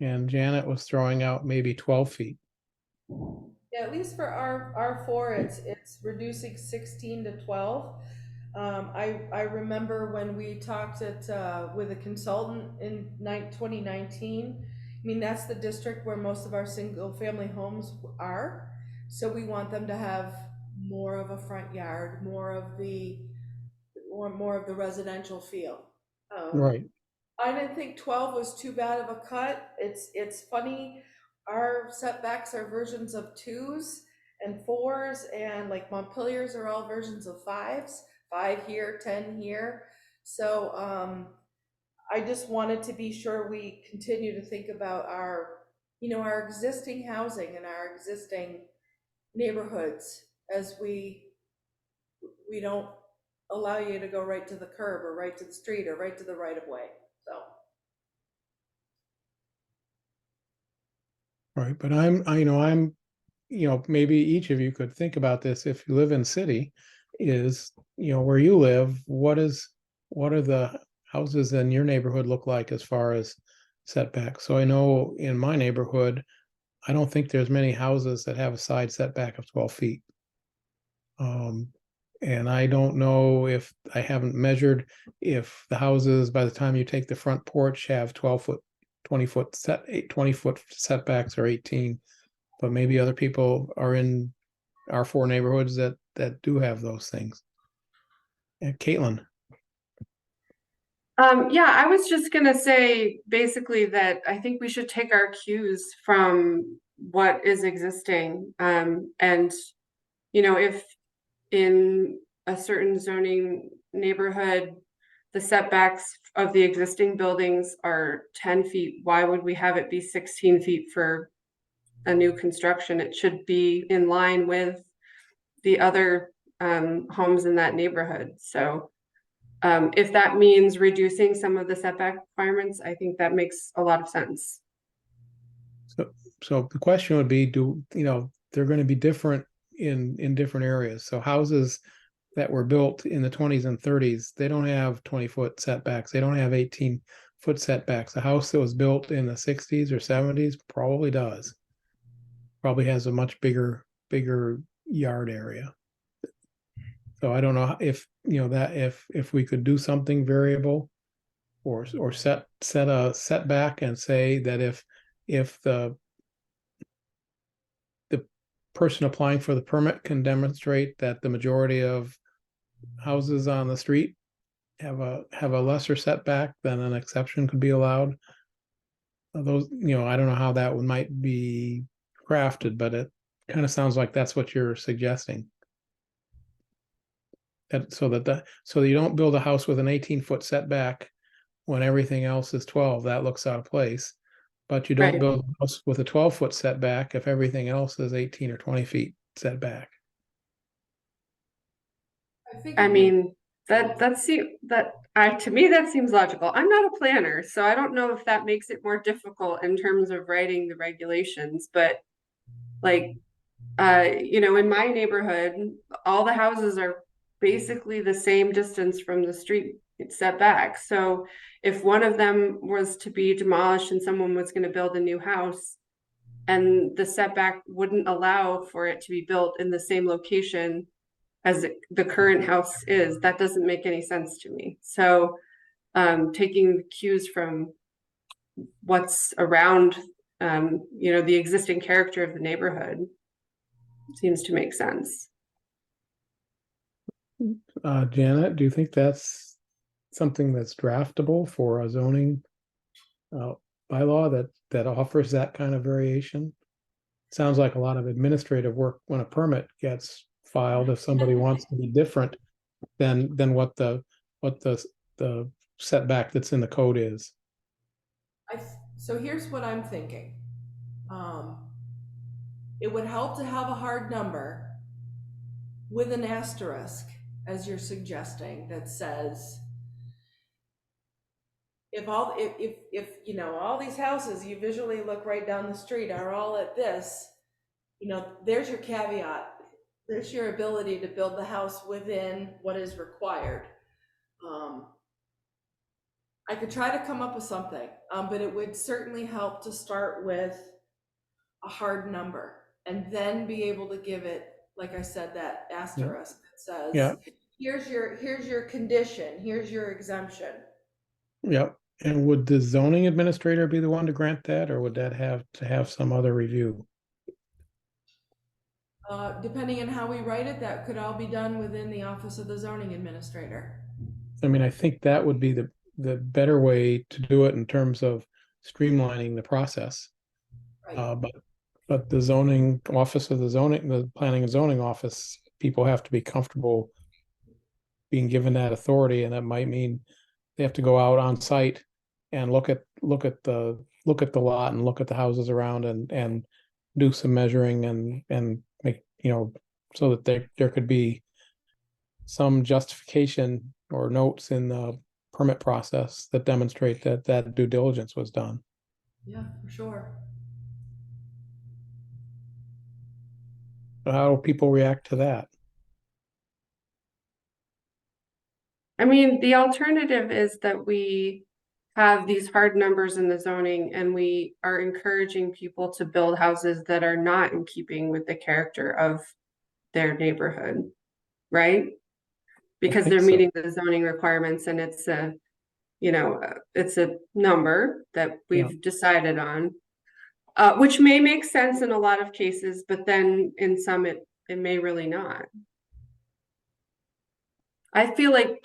C: and Janet was throwing out maybe 12 feet.
A: Yeah, at least for R4, it's reducing 16 to 12. I remember when we talked with a consultant in 2019. I mean, that's the district where most of our single family homes are. So we want them to have more of a front yard, more of the residential feel.
C: Right.
A: I didn't think 12 was too bad of a cut. It's funny. Our setbacks are versions of twos and fours, and like Montpelier's are all versions of fives. 5 here, 10 here. So I just wanted to be sure we continue to think about our existing housing and our existing neighborhoods as we don't allow you to go right to the curb or right to the street or right to the right of way. So.
C: Right. But maybe each of you could think about this. If you live in city, where you live, what are the houses in your neighborhood look like as far as setbacks? So I know in my neighborhood, I don't think there's many houses that have a side setback of 12 feet. And I don't know, if I haven't measured, if the houses, by the time you take the front porch, have 12-foot, 20-foot setbacks or 18. But maybe other people are in R4 neighborhoods that do have those things. And Caitlin.
F: Yeah, I was just gonna say basically that I think we should take our cues from what is existing. And if in a certain zoning neighborhood, the setbacks of the existing buildings are 10 feet, why would we have it be 16 feet for a new construction? It should be in line with the other homes in that neighborhood. So if that means reducing some of the setback requirements, I think that makes a lot of sense.
C: So the question would be, they're going to be different in different areas. So houses that were built in the 20s and 30s, they don't have 20-foot setbacks. They don't have 18-foot setbacks. A house that was built in the 60s or 70s probably does. Probably has a much bigger yard area. So I don't know if if we could do something variable, or set a setback and say that if the person applying for the permit can demonstrate that the majority of houses on the street have a lesser setback, then an exception could be allowed. Those, I don't know how that one might be crafted, but it kind of sounds like that's what you're suggesting. So that you don't build a house with an 18-foot setback when everything else is 12. That looks out of place. But you don't
F: Right.
C: build a house with a 12-foot setback if everything else is 18 or 20 feet setback.
F: I mean, to me that seems logical. I'm not a planner, so I don't know if that makes it more difficult in terms of writing the regulations, but like in my neighborhood, all the houses are basically the same distance from the street setback. So if one of them was to be demolished and someone was going to build a new house, and the setback wouldn't allow for it to be built in the same location as the current house is, that doesn't make any sense to me. So taking cues from what's around, the existing character of the neighborhood seems to make sense.
C: Janet, do you think that's something that's draftable for a zoning bylaw that offers that kind of variation? Sounds like a lot of administrative work when a permit gets filed, if somebody wants to be different than what the setback that's in the code is.
A: So here's what I'm thinking. It would help to have a hard number with an asterisk, as you're suggesting, that says if all these houses you visually look right down the street are all at this, there's your caveat. There's your ability to build the house within what is required. I could try to come up with something, but it would certainly help to start with a hard number and then be able to give it, like I said, that asterisk that
C: Yeah,
A: says, here's your condition, here's your exemption.
C: yeah. And would the zoning administrator be the one to grant that, or would that have to have some other review?
A: Depending on how we write it, that could all be done within the office of the zoning administrator.
C: I mean, I think that would be the better way to do it in terms of streamlining the process.
A: Right.
C: But the zoning office of the planning and zoning office, people have to be comfortable being given that authority, and that might mean they have to go out on site and look at the lot and look at the houses around and do some measuring and make, so that there could be some justification or notes in the permit process that demonstrate that that due diligence was done.
A: Yeah, for sure.
C: How do people react to that?
F: I mean, the alternative is that we have these hard numbers in the zoning and we are encouraging people to build houses that are not in keeping with the character of their neighborhood, right? Because
C: think
F: they're
C: so.
F: meeting the zoning requirements and it's a, it's a number that we've decided on. Which may make sense in a lot of cases, but then in some it may really not. I feel like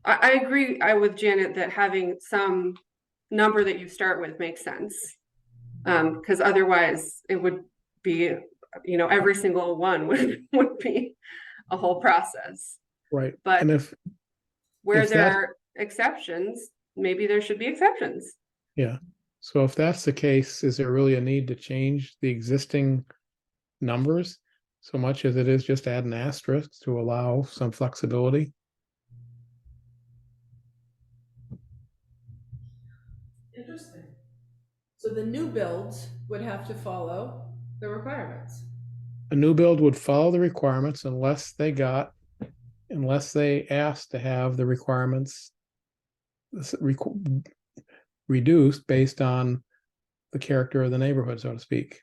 F: I agree with Janet that having some number that you start with makes sense. Because otherwise it would be, every single one would be a whole process.
C: Right.
F: But
C: And if
F: where there
C: that,
F: are exceptions, maybe there should be exceptions.
C: yeah. So if that's the case, is there really a need to change the existing numbers so much as it is just add an asterisk to allow some flexibility?
A: Interesting. So the new builds would have to follow the requirements.
C: A new build would follow the requirements unless they asked to have the requirements reduced based on the character of the neighborhood, so to speak.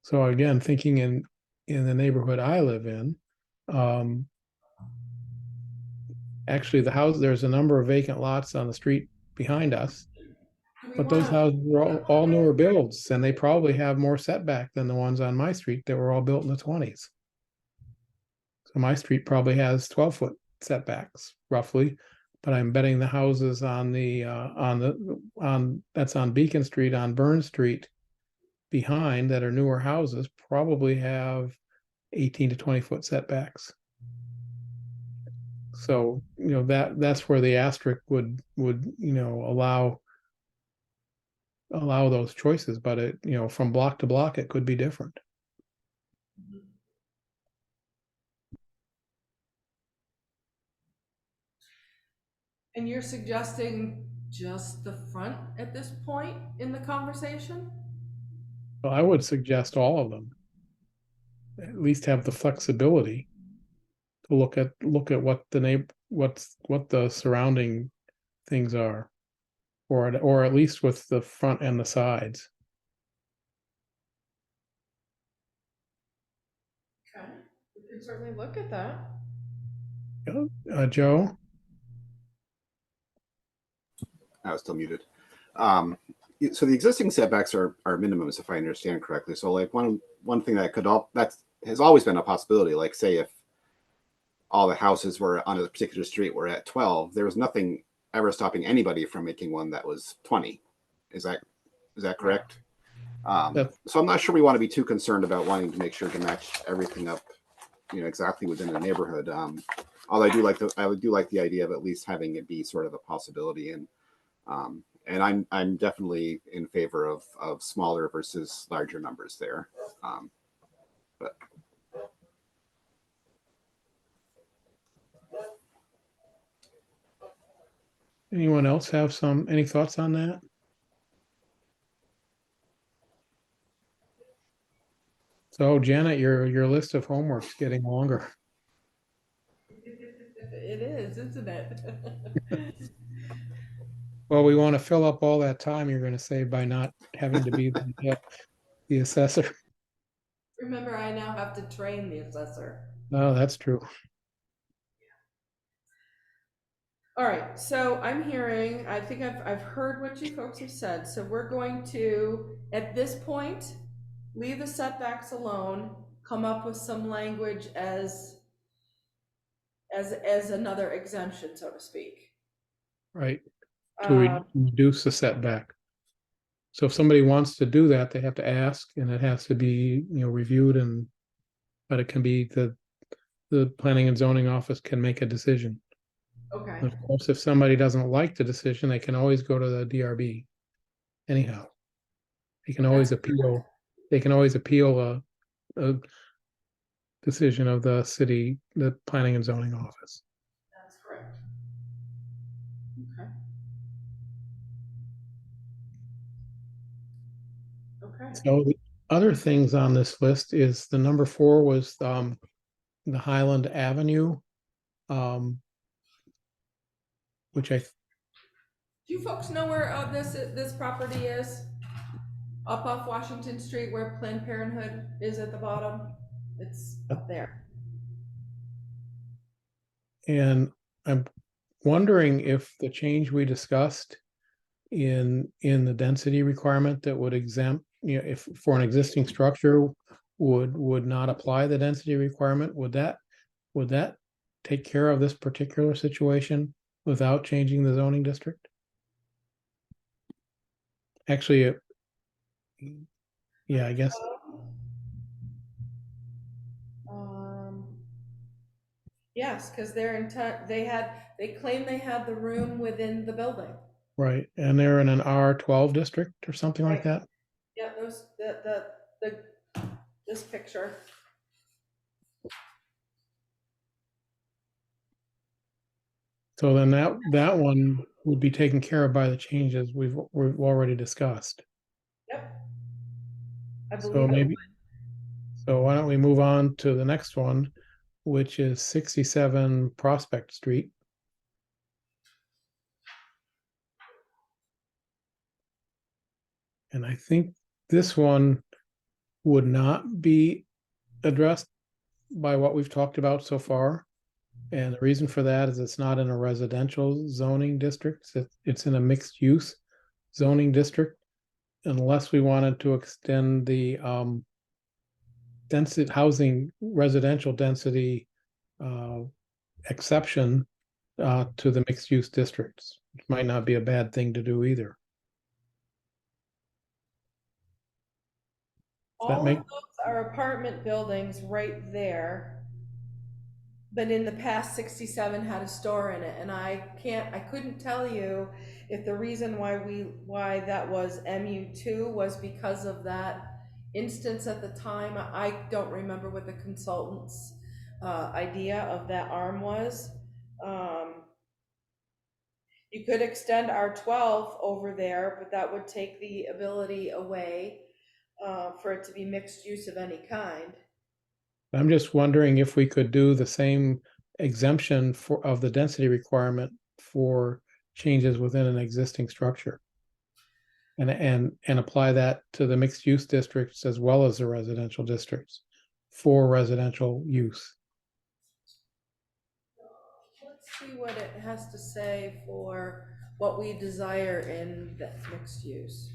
C: So again, thinking in the neighborhood I live in, actually there's a number of vacant lots on the street behind us, but those houses were all newer builds, and they probably have more setback than the ones on my street that were all built in the 20s. So my street probably has 12-foot setbacks roughly, but I'm betting the houses on that's on Beacon Street, on Burn Street behind, that are newer houses, probably have 18 to 20-foot setbacks. So that's where the asterisk would allow those choices, but it from block to block it could be different.
A: And you're suggesting just the front at this point in the conversation?
C: So I would suggest all of them at least have the flexibility to look at what the surrounding things are, or at least with the front and the sides.
A: Okay, we can certainly look at that.
C: Joe?
E: I was still muted. So the existing setbacks are minimums, if I understand correctly. So like one thing that has always been a possibility, like say if all the houses were on a particular street were at 12, there was nothing ever stopping anybody from making one that was 20. Is that correct? So I'm not sure we want to be too concerned about wanting to make sure to match everything up, exactly within the neighborhood. Although I do like the idea of at least having it be sort of a possibility, and I'm definitely in favor of smaller versus larger numbers there. But
C: Anyone else have any thoughts on that? So Janet, your list of homework's getting longer.
A: It is, isn't it?
C: Well, we want to fill up all that time you're going to save by not having to be the assessor.
A: Remember, I now have to train the assessor.
C: Oh, that's true.
A: All right, so I'm hearing, I think I've heard what you folks have said, so we're going to, at this point, leave the setbacks alone, come up with some language as another exemption, so to speak.
C: Right. To
A: Uh,
C: reduce the setback. So if somebody wants to do that, they have to ask, and it has to be, reviewed, but it can be the planning and zoning office can make a decision.
A: okay,
C: Of course, if somebody doesn't like the decision, they can always go to the DRB. Anyhow, they can always
A: That's
C: appeal. They can always appeal a decision of the city, the planning and zoning office.
A: that's correct. Okay. Okay.
C: So the other things on this list is the number 4 was the Highland Avenue, which
A: Do you folks know where this property is? Up off Washington Street where Planned Parenthood is at the bottom? It's up there.
C: and I'm wondering if the change we discussed in the density requirement that would exempt, if for an existing structure would not apply the density requirement, would that take care of this particular situation without changing the zoning district? Actually, yeah, I guess,
A: Um, yes, because their intent, they claim they had the room within the building.
C: right, and they're in an R12 district or something like
A: Right.
C: that.
A: Yeah, this picture.
C: So then that one would be taken care of by the changes we've already discussed.
A: Yep. I
C: So
A: believe it.
C: maybe, so why don't we move on to the next one, which is 67 Prospect Street. And I think this one would not be addressed by what we've talked about so far. And the reason for that is it's not in a residential zoning district. It's in a mixed use zoning district. Unless we wanted to extend the density housing residential density exception to the mixed use districts. It might not be a bad thing to do either. Does that
A: All
C: make
A: of those are apartment buildings right there. But in the past, 67 had a store in it, and I couldn't tell you if the reason why that was MU2 was because of that instance at the time. I don't remember what the consultant's idea of that arm was. You could extend R12 over there, but that would take the ability away for it to be mixed use of any kind.
C: I'm just wondering if we could do the same exemption of the density requirement for changes within an existing structure. And apply that to the mixed use districts as well as the residential districts for residential use.
A: Let's see what it has to say for what we desire in that mixed use.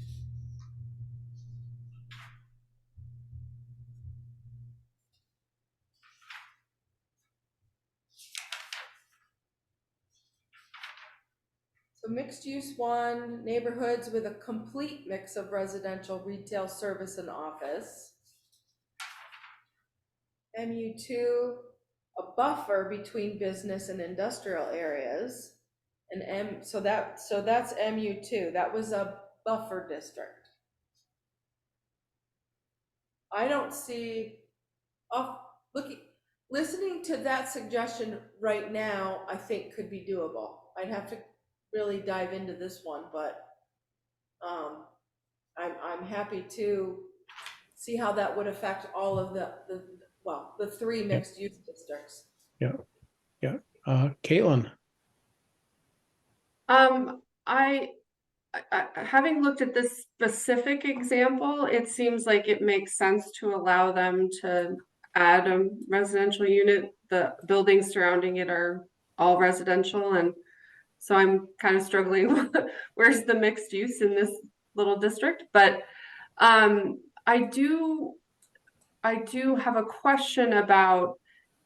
A: So mixed use 1, neighborhoods with a complete mix of residential, retail, service, and office. MU2, a buffer between business and industrial areas. And so that's MU2. That was a buffer district. I don't see, listening to that suggestion right now, I think could be doable. I'd have to really dive into this one, but I'm happy to see how that would affect all of the 3 mixed use districts.
C: Yeah, yeah. Caitlin,
F: Having looked at this specific example, it seems like it makes sense to allow them to add a residential unit. The buildings surrounding it are all residential, and so I'm kind of struggling. Where's the mixed use in this little district? But I do have a question about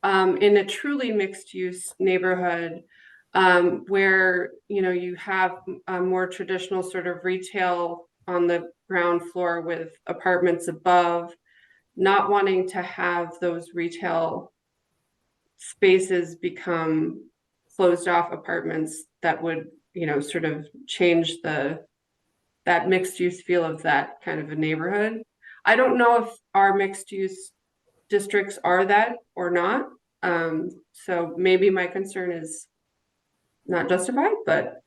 F: in a truly mixed use neighborhood, where you have a more traditional sort of retail on the ground floor with apartments above, not wanting to have those retail spaces become closed off apartments that would sort of change that mixed use feel of that kind of a neighborhood. I don't know if our mixed use districts are that or not. So maybe my concern is not justified, but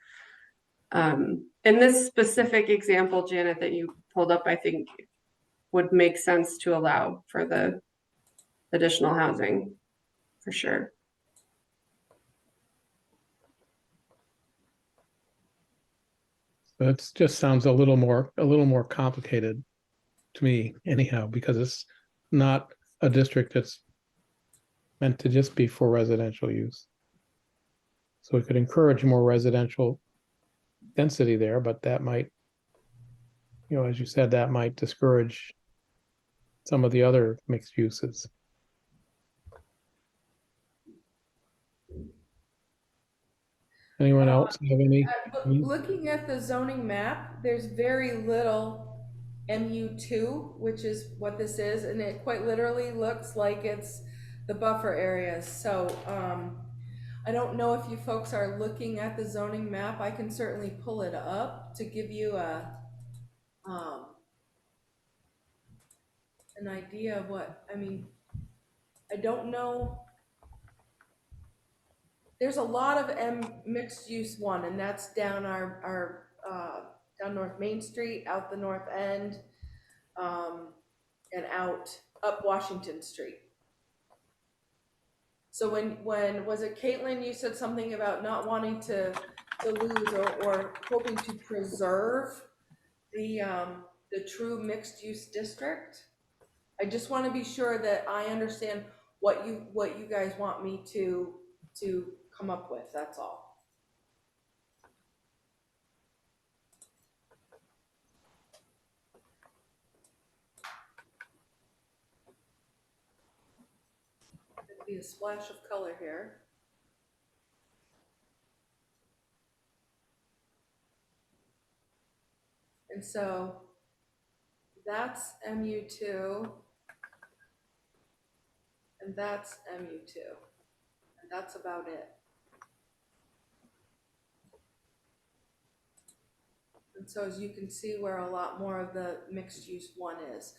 F: in this specific example, Janet, that you pulled up, I think would make sense to allow for the additional housing for sure.
C: that just sounds a little more complicated to me anyhow, because it's not a district that's meant to just be for residential use. So we could encourage more residential density there, but that might, as you said, that might discourage some of the other mixed uses. Anyone else have any?
A: Looking at the zoning map, there's very little MU2, which is what this is, and it quite literally looks like it's the buffer areas. So I don't know if you folks are looking at the zoning map. I can certainly pull it up to give you an idea of what, I mean, I don't know. There's a lot of mixed use one, and that's down our down North Main Street, out the north end, and up Washington Street. So when was it Caitlin, you said something about not wanting to lose or hoping to preserve the true mixed use district? I just want to be sure that I understand what you guys want me to come up with, that's all. There'd be a splash of color here. And so that's MU2, and that's MU2, and that's about it. And so as you can see where a lot more of the mixed use one is.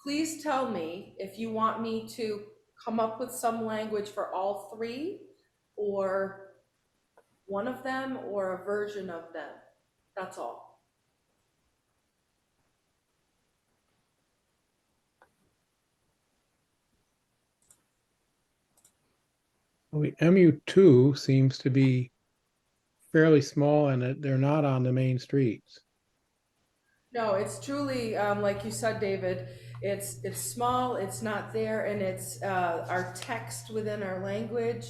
A: Please tell me if you want me to come up with some language for all three, or one of them, or a version of them. That's all.
C: Well, the MU2 seems to be fairly small, and they're not on the main streets.
A: No, it's truly, like you said, David, it's small, it's not there, and it's our text within our language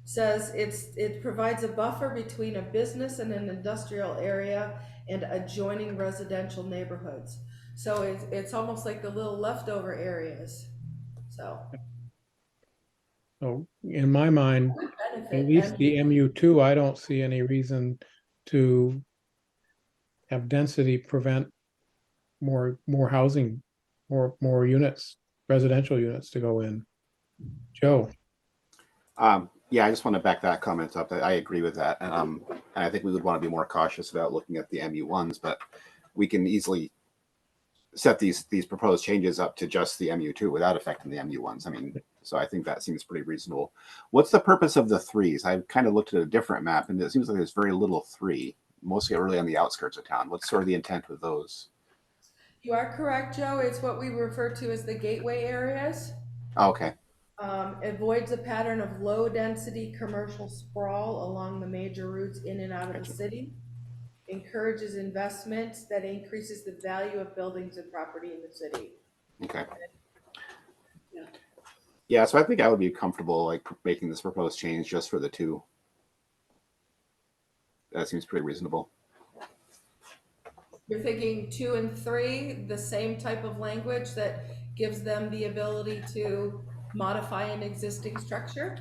A: says it provides a buffer between a business and an industrial area and adjoining residential neighborhoods. So it's almost like the little leftover areas. So
C: In my mind, at least the MU2, I don't see any reason to have density prevent more housing, more units, residential units to go in. Joe.
E: Yeah, I just want to back that comment up. I agree with that. And I think we would want to be more cautious about looking at the MU1s, but we can easily set these proposed changes up to just the MU2 without affecting the MU1s. I mean, so I think that seems pretty reasonable. What's the purpose of the threes? I've kind of looked at a different map, and it seems like there's very little three, mostly really on the outskirts of town. What's sort of the intent with those?
A: You are correct, Joe. It's what we refer to as the gateway areas.
E: Oh, okay.
A: Avoids a pattern of low-density commercial sprawl along the major routes in and out of the
E: Gotcha.
A: city. Encourages investment that increases the value of buildings and property in the city.
E: Okay.
A: Yeah.
E: Yeah, so I think I would be comfortable like making this proposed change just for the two. That seems pretty reasonable.
A: You're thinking 2 and 3, the same type of language that gives them the ability to modify an existing structure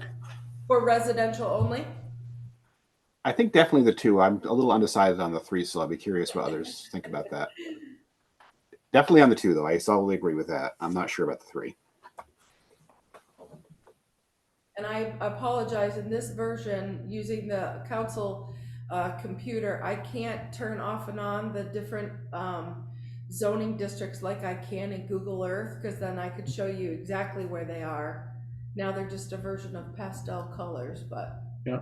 A: for residential only?
E: I think definitely the two. I'm a little undecided on the three, so I'll be curious what others think about that. Definitely on the two, though. I solidly agree with that. I'm not sure about the three.
A: And I apologize, in this version, using the council computer, I can't turn off and on the different zoning districts like I can in Google Earth, because then I could show you exactly where they are. Now they're just a version of pastel colors, but.
C: Yeah.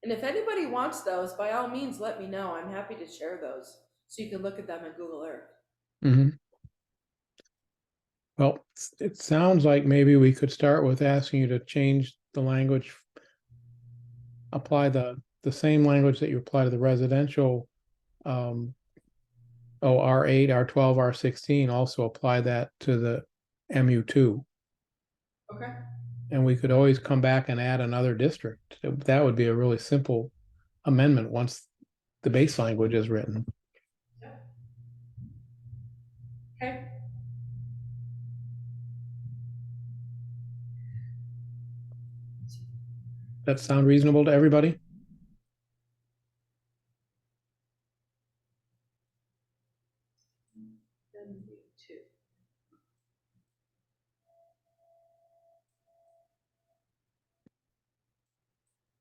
A: And if anybody wants those, by all means, let me know. I'm happy to share those so you can look at them in Google Earth.
C: Mm-hmm. Well, it sounds like maybe we could start with asking you to change the language, apply the same language that you apply to the residential, R8, R12, R16, also apply that to the MU2.
A: Okay.
C: And we could always come back and add another district. That would be a really simple amendment once the base language is written.
A: Okay.
C: That sound reasonable to everybody?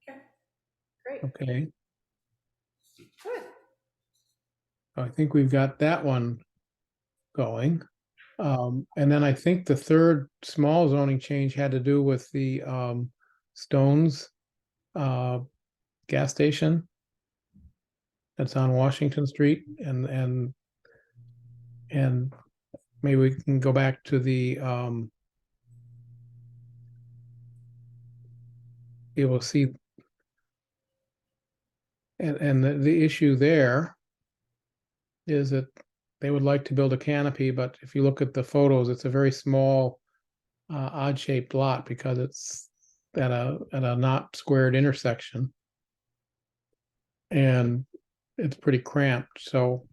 A: Okay. Great.
C: Okay.
A: Good.
C: I think we've got that one going. And then I think the third small zoning change had to do with the Stones gas station that's on Washington Street, and maybe we can go back to the you will see, and the issue there is that they would like to build a canopy, but if you look at the photos, it's a very small odd shaped lot because it's at a not squared intersection, and it's pretty cramped. So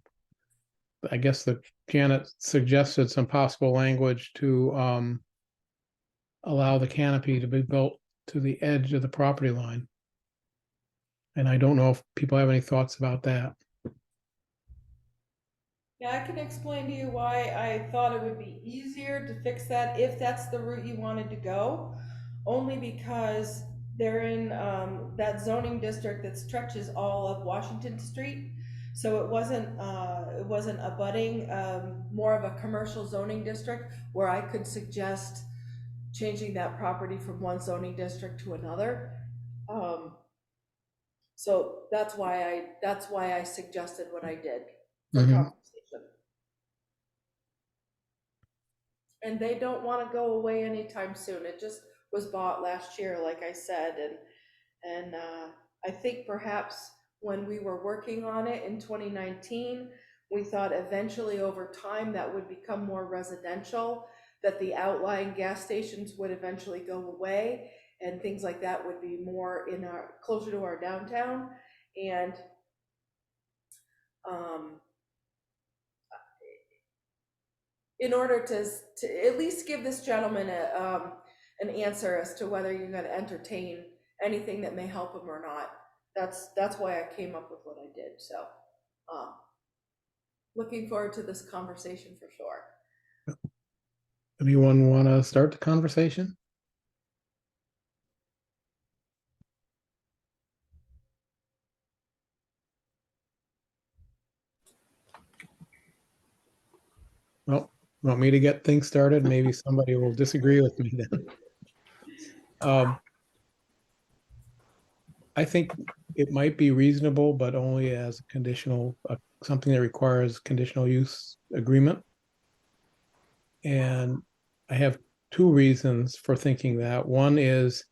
C: I guess the Janet suggested some possible language to allow the canopy to be built to the edge of the property line. And I don't know if people have any thoughts about that.
A: Yeah, I can explain to you why I thought it would be easier to fix that if that's the route you wanted to go. Only because they're in that zoning district that stretches all of Washington Street. So it wasn't abutting more of a commercial zoning district where I could suggest changing that property from one zoning district to another. So that's why I suggested what I did for compensation. And they don't want to go away anytime soon. It just was bought last year, like I said, and I think perhaps when we were working on it in 2019, we thought eventually over time that would become more residential, that the outlying gas stations would eventually go away, and things like that would be more in our closer to our downtown. And in order to at least give this gentleman an answer as to whether you're going to entertain anything that may help him or not. That's why I came up with what I did. So looking forward to this conversation for sure.
C: Anyone want to start the conversation? Well, want me to get things started? Maybe somebody will disagree with me then. I think it might be reasonable, but only as a something that requires conditional use agreement. And I have two reasons for thinking that. One is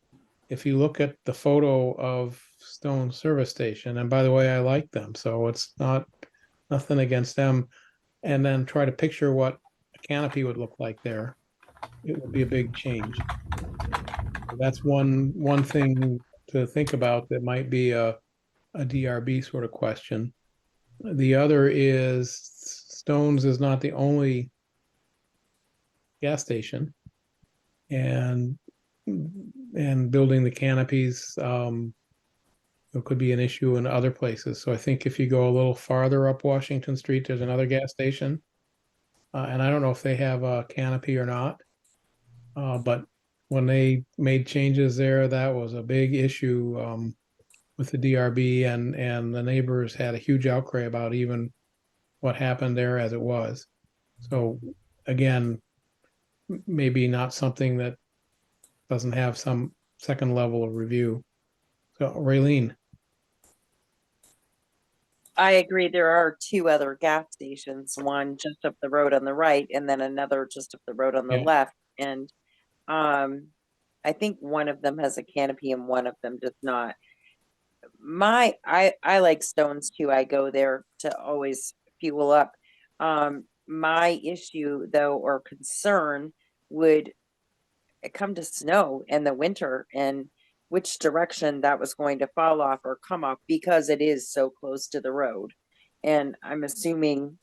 C: if you look at the photo of Stone Service Station, and by the way, I like them, so it's not nothing against them, and then try to picture what a canopy would look like there, it would be a big change. That's one thing to think about that might be a DRB sort of question. The other is Stone's is not the only gas station, and building the canopies it could be an issue in other places. So I think if you go a little farther up Washington Street, there's another gas station, and I don't know if they have a canopy or not. But when they made changes there, that was a big issue with the DRB, and the neighbors had a huge outcry about even what happened there as it was. So again, maybe not something that doesn't have some second level of review. So Raylene.
B: I agree. There are two other gas stations, one just up the road on the right, and then another just up the road on the
C: Yeah.
B: left. And I think one of them has a canopy and one of them does not. I like Stones too. I go there to always fuel up. My issue though, or concern, would come to snow in the winter, and which direction that was going to fall off or come off, because it is so close to the road. And I'm assuming,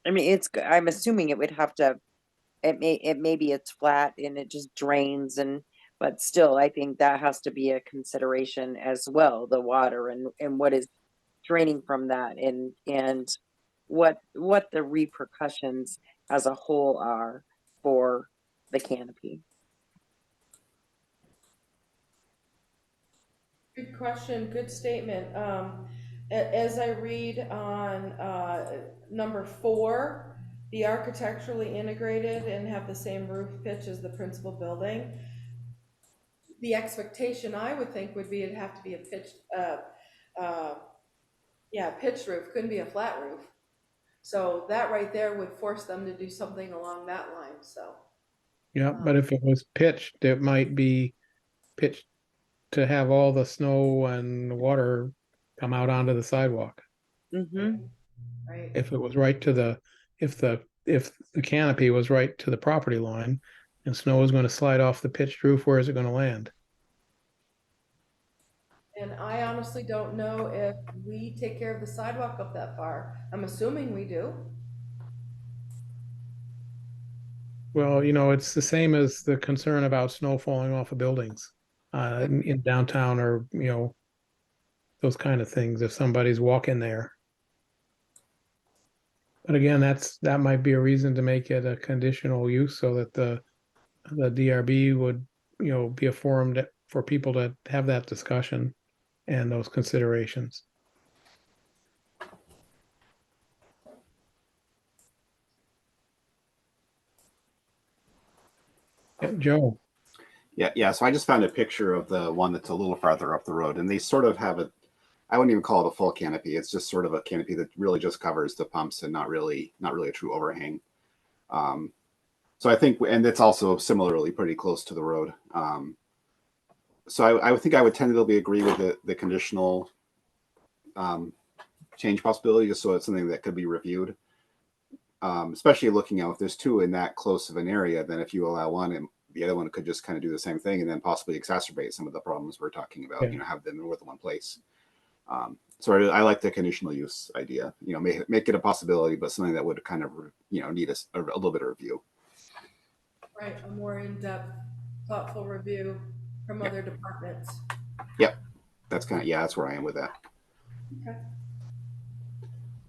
B: I'm assuming it would have to, maybe it's flat and it just drains, and but still I think that has to be a consideration as well, the water and what is draining from that, and what the repercussions as a whole are for the canopy.
A: Good question, good statement. As I read on, number 4, be architecturally integrated and have the same roof pitch as the principal building. The expectation I would think would be it'd have to be a pitched, pitched roof, couldn't be a flat roof. So that right there would force them to do something along that line, so.
C: Yeah, but if it was pitched, it might be pitched to have all the snow and water come out onto the sidewalk.
B: Mm-hmm.
A: Right.
C: If it was right to the, if the canopy was right to the property line and snow is going to slide off the pitched roof, where is it going to land?
A: And I honestly don't know if we take care of the sidewalk up that far. I'm assuming we do.
C: Well, it's the same as the concern about snow falling off of buildings in downtown, or those kind of things, if somebody's walking there. But again, that might be a reason to make it a conditional use, so that the DRB would, be a forum for people to have that discussion and those considerations. Yeah, Joe.
E: Yeah. So I just found a picture of the one that's a little farther up the road, and they sort of have I wouldn't even call it a full canopy. It's just sort of a canopy that really just covers the pumps and not really a true overhang. So I think, and it's also similarly pretty close to the road. So I would think I would tentatively agree with the conditional change possibility, just so it's something that could be reviewed. Especially looking at if there's two in that close of an area, then if you allow one, and the other one could just kind of do the same thing and then possibly exacerbate some of the problems we're talking about.
C: Yeah.
E: Have them in more than one place. So I like the conditional use idea. Make it a possibility, but something that would kind of need a little bit of review.
A: Right, a more in-depth, thoughtful review from other departments.
E: Yep, that's that's where I am with that.
A: Okay.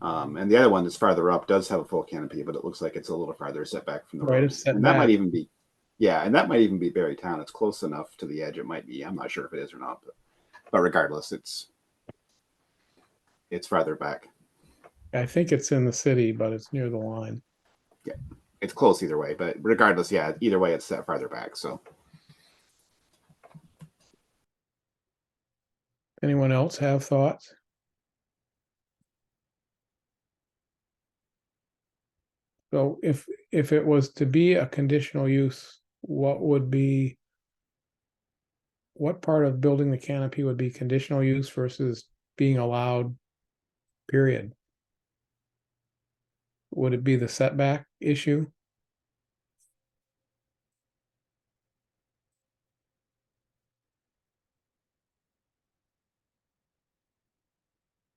E: And the other one that's farther up does have a full canopy, but it looks like it's a little farther set back from the
C: Right,
E: road.
C: it's set
E: And that
C: back.
E: might even be, and that might even be Barre Town. It's close enough to the edge. It might be. I'm not sure if it is or not, but regardless, it's farther back.
C: I think it's in the city, but it's near the line.
E: Yeah, it's close either way. But regardless, either way, it's set farther back. So,
C: Anyone else have thoughts? So if it was to be a conditional use, what part of building the canopy would be conditional use versus being allowed, period? Would it be the setback issue?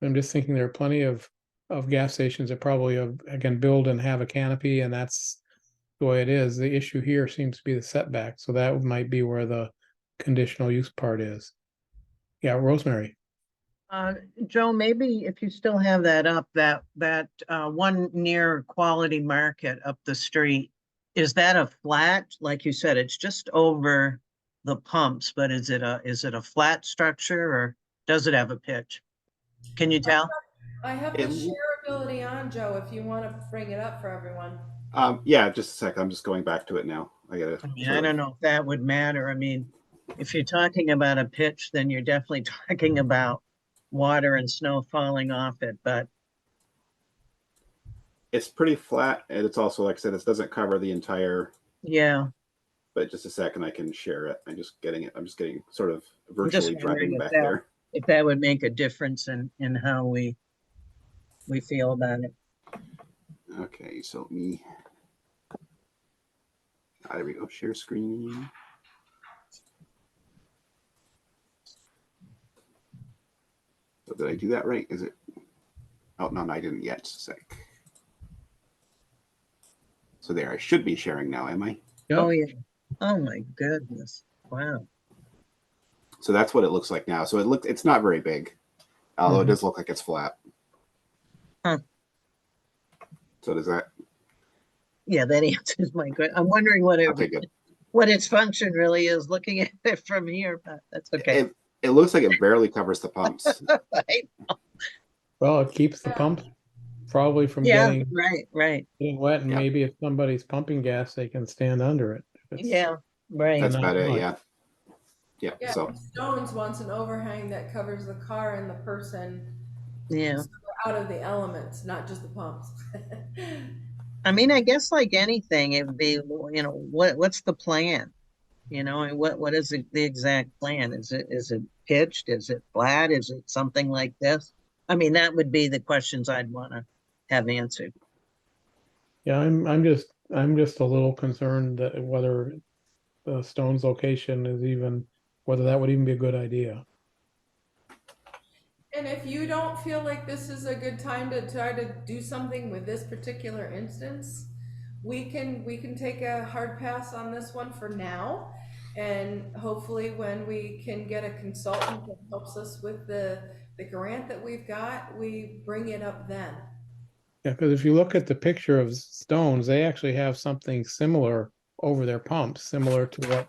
C: I'm just thinking there are plenty of gas stations that probably can build and have a canopy, and that's the way it is. The issue here seems to be the setback, so that might be where the conditional use part is. Yeah, Rosemary.
D: Joe, maybe if you still have that up, that one near Quality Market up the street, is that a flat? Like you said, it's just over the pumps, but is it a flat structure or does it have a pitch? Can you tell?
A: I have the
E: It,
A: shareability on, Joe, if you want to bring it up for everyone.
E: yeah, just a sec. I'm just going back to it now. I gotta
D: I mean,
E: sort
D: I
E: of-
D: don't know if that would matter. I mean, if you're talking about a pitch, then you're definitely talking about water and snow falling off it, but
E: It's pretty flat, and it's also, like I said, it doesn't cover the entire.
D: yeah,
E: But just a second, I can share it. I'm just getting it. I'm just getting sort of
D: I'm just
E: virtually
D: wondering
E: driving
D: if
E: back
D: that
E: there.
D: if that would make a difference in how we feel about it.
E: Okay, so let me. There we go. Share screen. So did I do that right? Is it? Oh no, I didn't yet. Just a sec. So there, I should be sharing now, am I?
C: Yep.
D: Oh yeah. Oh my goodness. Wow.
E: So that's what it looks like now. So it's not very big, although it does look like it's flat.
D: Huh.
E: So does that?
D: Yeah, that answers my question. I'm wondering
E: Okay, good.
D: what its function really is looking at it from here, but that's okay.
E: It looks like it barely covers the pumps.
D: Right?
C: Well, it keeps the pump probably from
D: Yeah,
C: getting
D: right.
C: wet, and
E: Yeah.
C: maybe if somebody's pumping gas, they can stand under it. If it's
D: Yeah, right.
E: That's
C: not
E: about it.
C: much.
E: Yeah. Yeah.
A: Yeah,
E: So
A: Stones wants an overhang that covers the car and the person,
D: Yeah.
A: so we're out of the elements, not just the pumps.
D: I mean, I guess like anything, it would be, what's the plan? And what is the exact plan? Is it pitched? Is it flat? Is it something like this? I mean, that would be the questions I'd want to have answered.
C: Yeah, I'm just a little concerned that whether the Stone's location is whether that would even be a good idea.
A: And if you don't feel like this is a good time to try to do something with this particular instance, we can take a hard pass on this one for now. And hopefully when we can get a consultant that helps us with the grant that we've got, we bring it up then.
C: Yeah, because if you look at the picture of Stone's, they actually have something similar over their pumps, similar to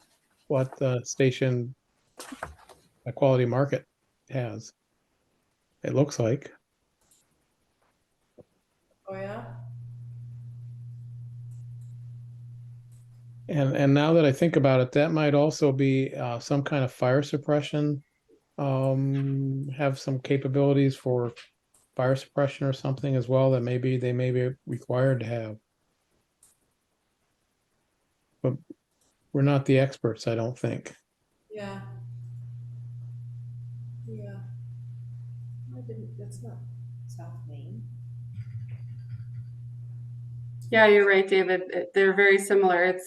C: what the station, a Quality Market has. It looks like.
A: Oh, yeah?
C: And now that I think about it, that might also be some kind of fire suppression. Have some capabilities for fire suppression or something as well that they may be required to have. But we're not the experts, I don't think.
A: Yeah. Yeah. That's not South Main.
F: Yeah, you're right, David. They're very similar.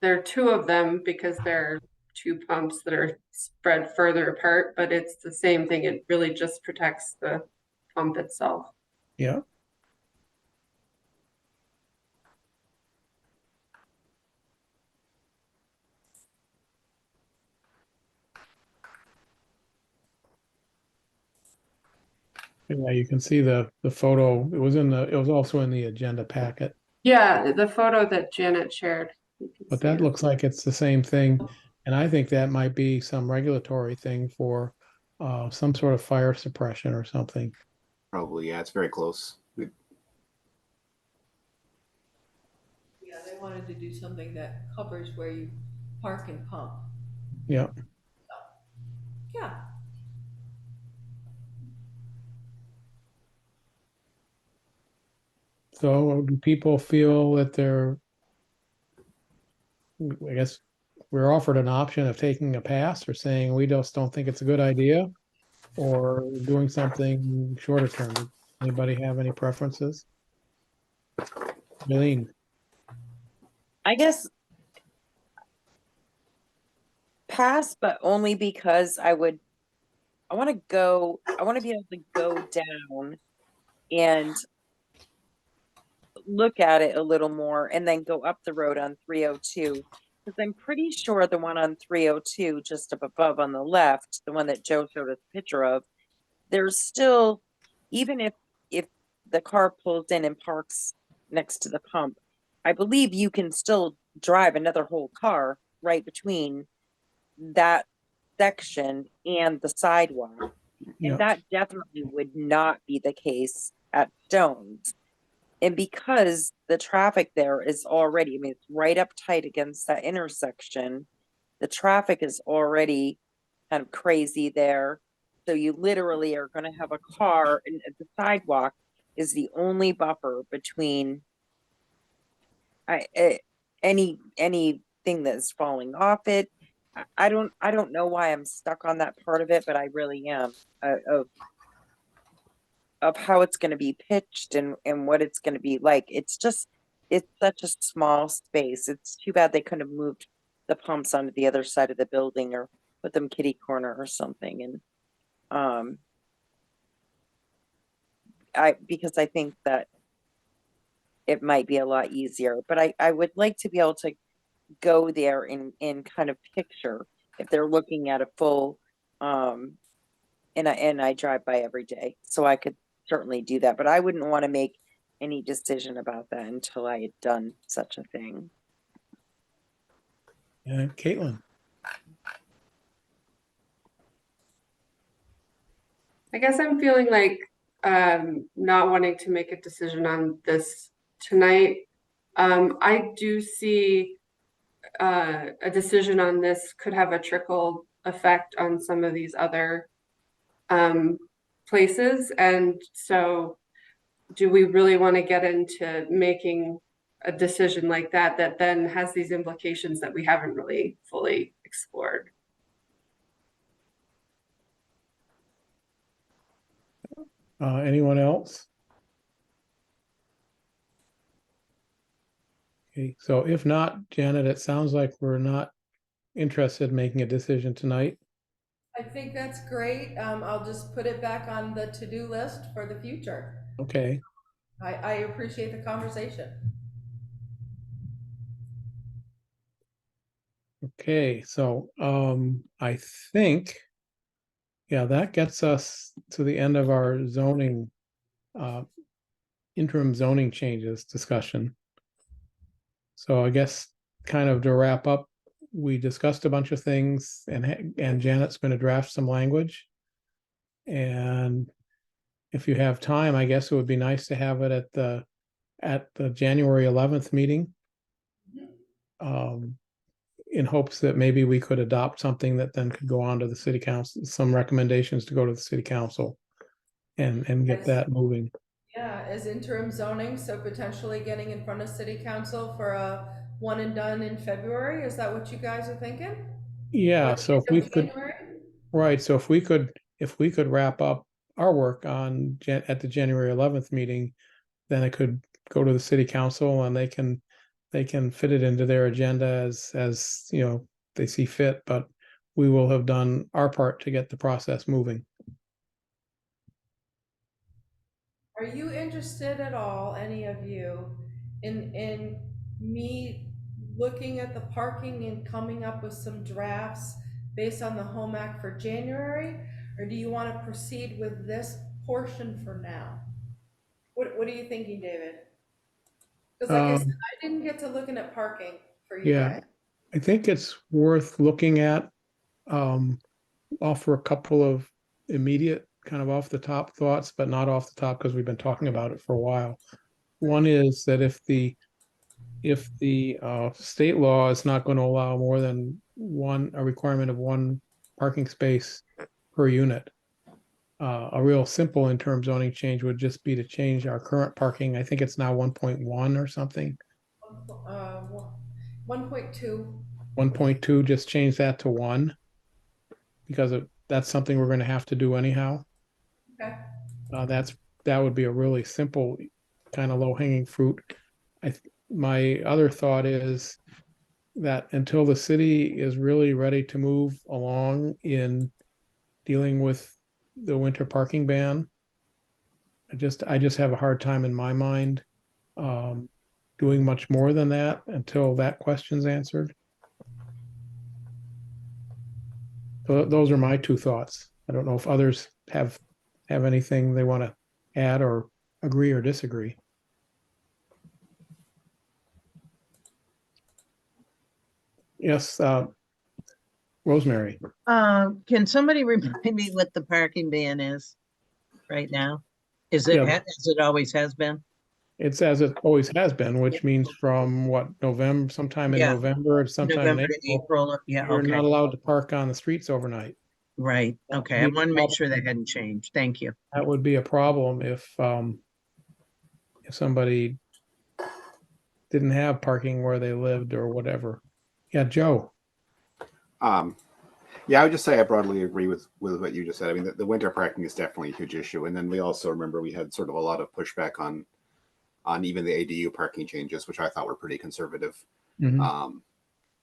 F: There are two of them because there are two pumps that are spread further apart, but it's the same thing. It really just protects the pump itself.
C: Yeah. Yeah, you can see the photo. It was also in the agenda packet,
F: Yeah, the photo that Janet shared. You can
C: but
F: see
C: that
F: it.
C: looks like it's the same thing. And I think that might be some regulatory thing for some sort of fire suppression or something.
E: probably, yeah, it's very close.
A: Yeah, they wanted to do something that covers where you park and pump.
C: Yeah.
A: Yeah.
C: So do people feel that I guess we're offered an option of taking a pass or saying we just don't think it's a good idea or doing something shorter term? Anybody have any preferences? Eileen,
B: I guess pass, but only because I want to be able to go down and look at it a little more and then go up the road on 302. Because I'm pretty sure the one on 302, just up above on the left, the one that Joe showed us a picture of, there's still, even if the car pulls in and parks next to the pump, I believe you can still drive another whole car right between that section and the sidewalk.
C: yeah,
B: And that definitely would not be the case at Stone's. And because the traffic there is already, I mean, it's right up tight against that intersection, the traffic is already kind of crazy there. So you literally are going to have a car, and the sidewalk is the only buffer between anything that's falling off it. I don't know why I'm stuck on that part of it, but I really am, of how it's going to be pitched and what it's going to be like. It's such a small space. It's too bad they couldn't have moved the pumps onto the other side of the building or put them kitty corner or something. And because I think that it might be a lot easier, but I would like to be able to go there in kind of picture if they're looking at a full and I drive by every day, so I could certainly do that, but I wouldn't want to make any decision about that until I had done such a thing.
C: and Caitlin.
F: I guess I'm feeling like not wanting to make a decision on this tonight. I do see a decision on this could have a trickle effect on some of these other places. And so do we really want to get into making a decision like that that then has these implications that we haven't really fully explored?
C: Anyone else? Okay, so if not, Janet, it sounds like we're not interested in making a decision tonight.
A: I think that's great. I'll just put it back on the to-do list for the future.
C: Okay,
A: I appreciate the conversation.
C: okay, so I think, yeah, that gets us to the end of our zoning interim zoning changes discussion. So I guess kind of to wrap up, we discussed a bunch of things and Janet's going to draft some language. And if you have time, I guess it would be nice to have it at the January 11th meeting. In hopes that maybe we could adopt something that then could go on to the city council, some recommendations to go to the city council and get that moving.
A: Yeah, as interim zoning, so potentially getting in front of city council for a one and done in February. Is that what you guys are thinking?
C: Yeah,
A: Or the
C: so if
A: end
C: we
A: of
C: could,
A: January?
C: right, so if we could wrap up our work at the January 11th meeting, then it could go to the city council and they can fit it into their agenda as you know they see fit, but we will have done our part to get the process moving.
A: Are you interested at all, any of you, in me looking at the parking and coming up with some drafts based on the Home Act for January? Or do you want to proceed with this portion for now? What are you thinking, David? Because like I said,
C: Um,
A: I didn't get to looking at parking for you
C: yeah,
A: guys.
C: I think it's worth looking at. Um, offer a couple of immediate kind of off the top thoughts, but not off the top because we've been talking about it for a while. One is that if the state law is not going to allow more than a requirement of one parking space per unit, A real simple interim zoning change would just be to change our current parking. I think it's now 1.1 or something.
A: 1.2.
C: 1.2, just change that to 1 because that's something we're going to have to do anyhow.
A: Okay.
C: That would be a really simple, kind of low hanging fruit. My other thought is that until the city is really ready to move along in dealing with the winter parking ban, I just have a hard time in my mind doing much more than that until that question's answered. So those are my two thoughts. I don't know if others have anything they want to add or agree or disagree. Yes, Rosemary.
D: Can somebody remind me what the parking ban is right now? Is it,
C: Yeah.
D: as it always has been?
C: It's as it always has been, which means from what, November, sometime in
D: Yeah.
C: November, sometime in
D: November to
C: April,
D: April, yeah,
C: you're
D: okay,
C: not allowed to park on the streets overnight.
D: right, okay, I want to make sure that hadn't changed, thank you.
C: That would be a problem if somebody didn't have parking where they lived or whatever. Yeah, Joe.
E: Yeah, I would just say I broadly agree with what you just said. I mean, the winter parking is definitely a huge issue, and then we also remember we had sort of a lot of pushback on even the ADU parking changes, which I thought were pretty conservative.
C: Mhm.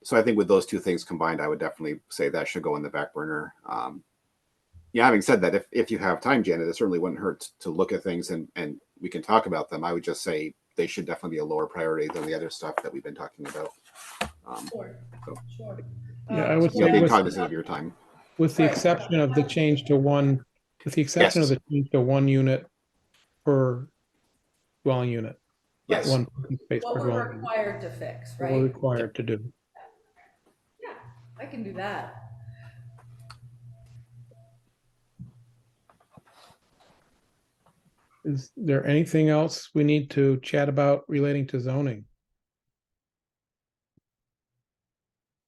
E: So I think with those two things combined, I would definitely say that should go in the back burner. Yeah, having said that, if you have time, Janet, it certainly wouldn't hurt to look at things and we can talk about them. I would just say they should definitely be a lower priority than the other stuff that we've been talking about.
A: Sure.
E: So,
A: Sure.
C: Yeah, I would say
E: being cognizant of your time.
C: with the
A: Right.
C: exception of the change to one, with the exception of
E: Yes.
C: the change to 1 unit per dwelling unit,
E: Yes.
C: 1 parking space
A: What
C: per
A: we're
C: dwelling unit,
A: required to fix,
C: what we're
A: right?
C: required to do.
A: Yeah, I can do that.
C: Is there anything else we need to chat about relating to zoning?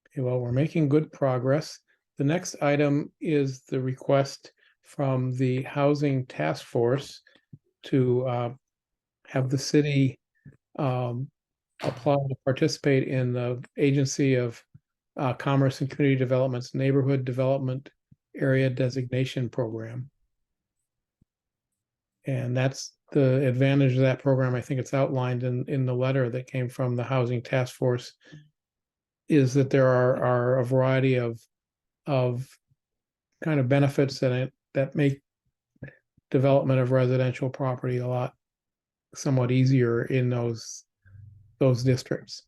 C: Okay, well, we're making good progress. The next item is the request from the Housing Task Force to have the city apply to participate in the Agency of Commerce and Community Development's Neighborhood Development Area Designation Program. And that's the advantage of that program. I think it's outlined in the letter that came from the Housing Task Force, is that there are a variety of kind of benefits that make development of residential property a lot somewhat easier in those districts.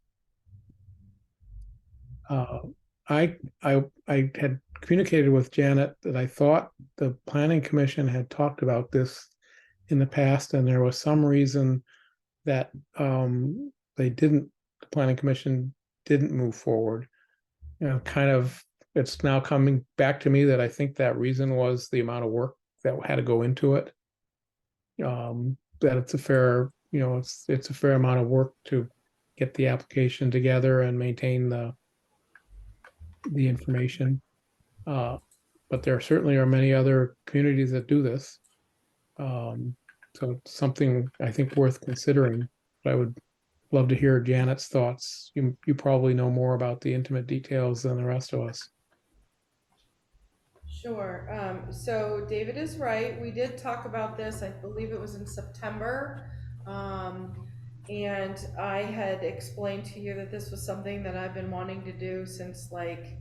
C: I had communicated with Janet that I thought the Planning Commission had talked about this in the past, and there was some reason that they didn't. The Planning Commission didn't move forward. Kind of. It's now coming back to me that I think that reason was the amount of work that had to go into it. That it's a fair, it's a fair amount of work to get the application together and maintain the information. But there certainly are many other communities that do this. So it's something I think worth considering. I would love to hear Janet's thoughts. You probably know more about the intimate details than the rest of us.
A: Sure. So David is right. We did talk about this. I believe it was in September. And I had explained to you that this was something that I've been wanting to do since like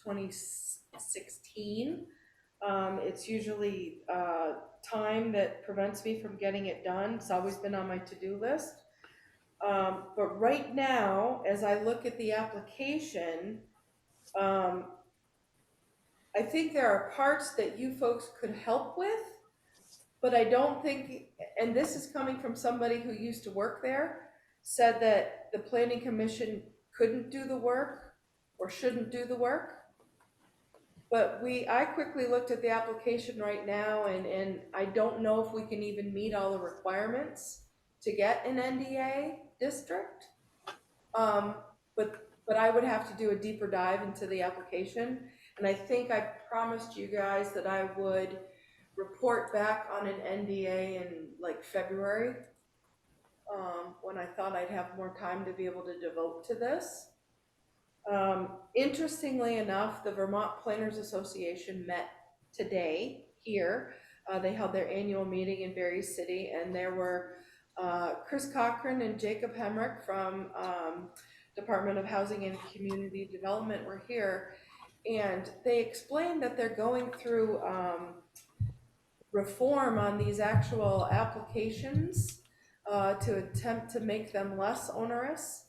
A: 2016. It's usually time that prevents me from getting it done. It's always been on my to-do list. But right now, as I look at the application, I think there are parts that you folks could help with, but I don't think, and this is coming from somebody who used to work there, said that the planning commission couldn't do the work or shouldn't do the work. But I quickly looked at the application right now and I don't know if we can even meet all the requirements to get an NDA district. Um, but I would have to do a deeper dive into the application. And I think I promised you guys that I would report back on an NDA in like February, when I thought I'd have more time to be able to devote to this. Interestingly enough, the Vermont Planners Association met today here. They held their annual meeting in Barre City, and there were Chris Cochran and Jacob Hemrick from Department of Housing and Community Development were here, and they explained that they're going through reform on these actual applications to attempt to make them less onerous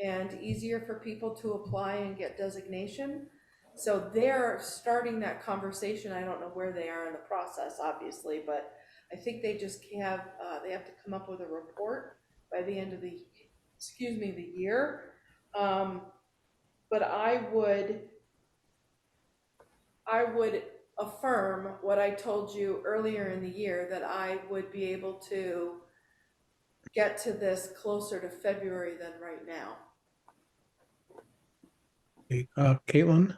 A: and easier for people to apply and get designation. So they're starting that conversation. I don't know where they are in the process, obviously, but I think they just have, they have to come up with a report by the end of the, the year. But I would affirm what I told you earlier in the year, that I would be able to get to this closer to February than right now.
C: Caitlin?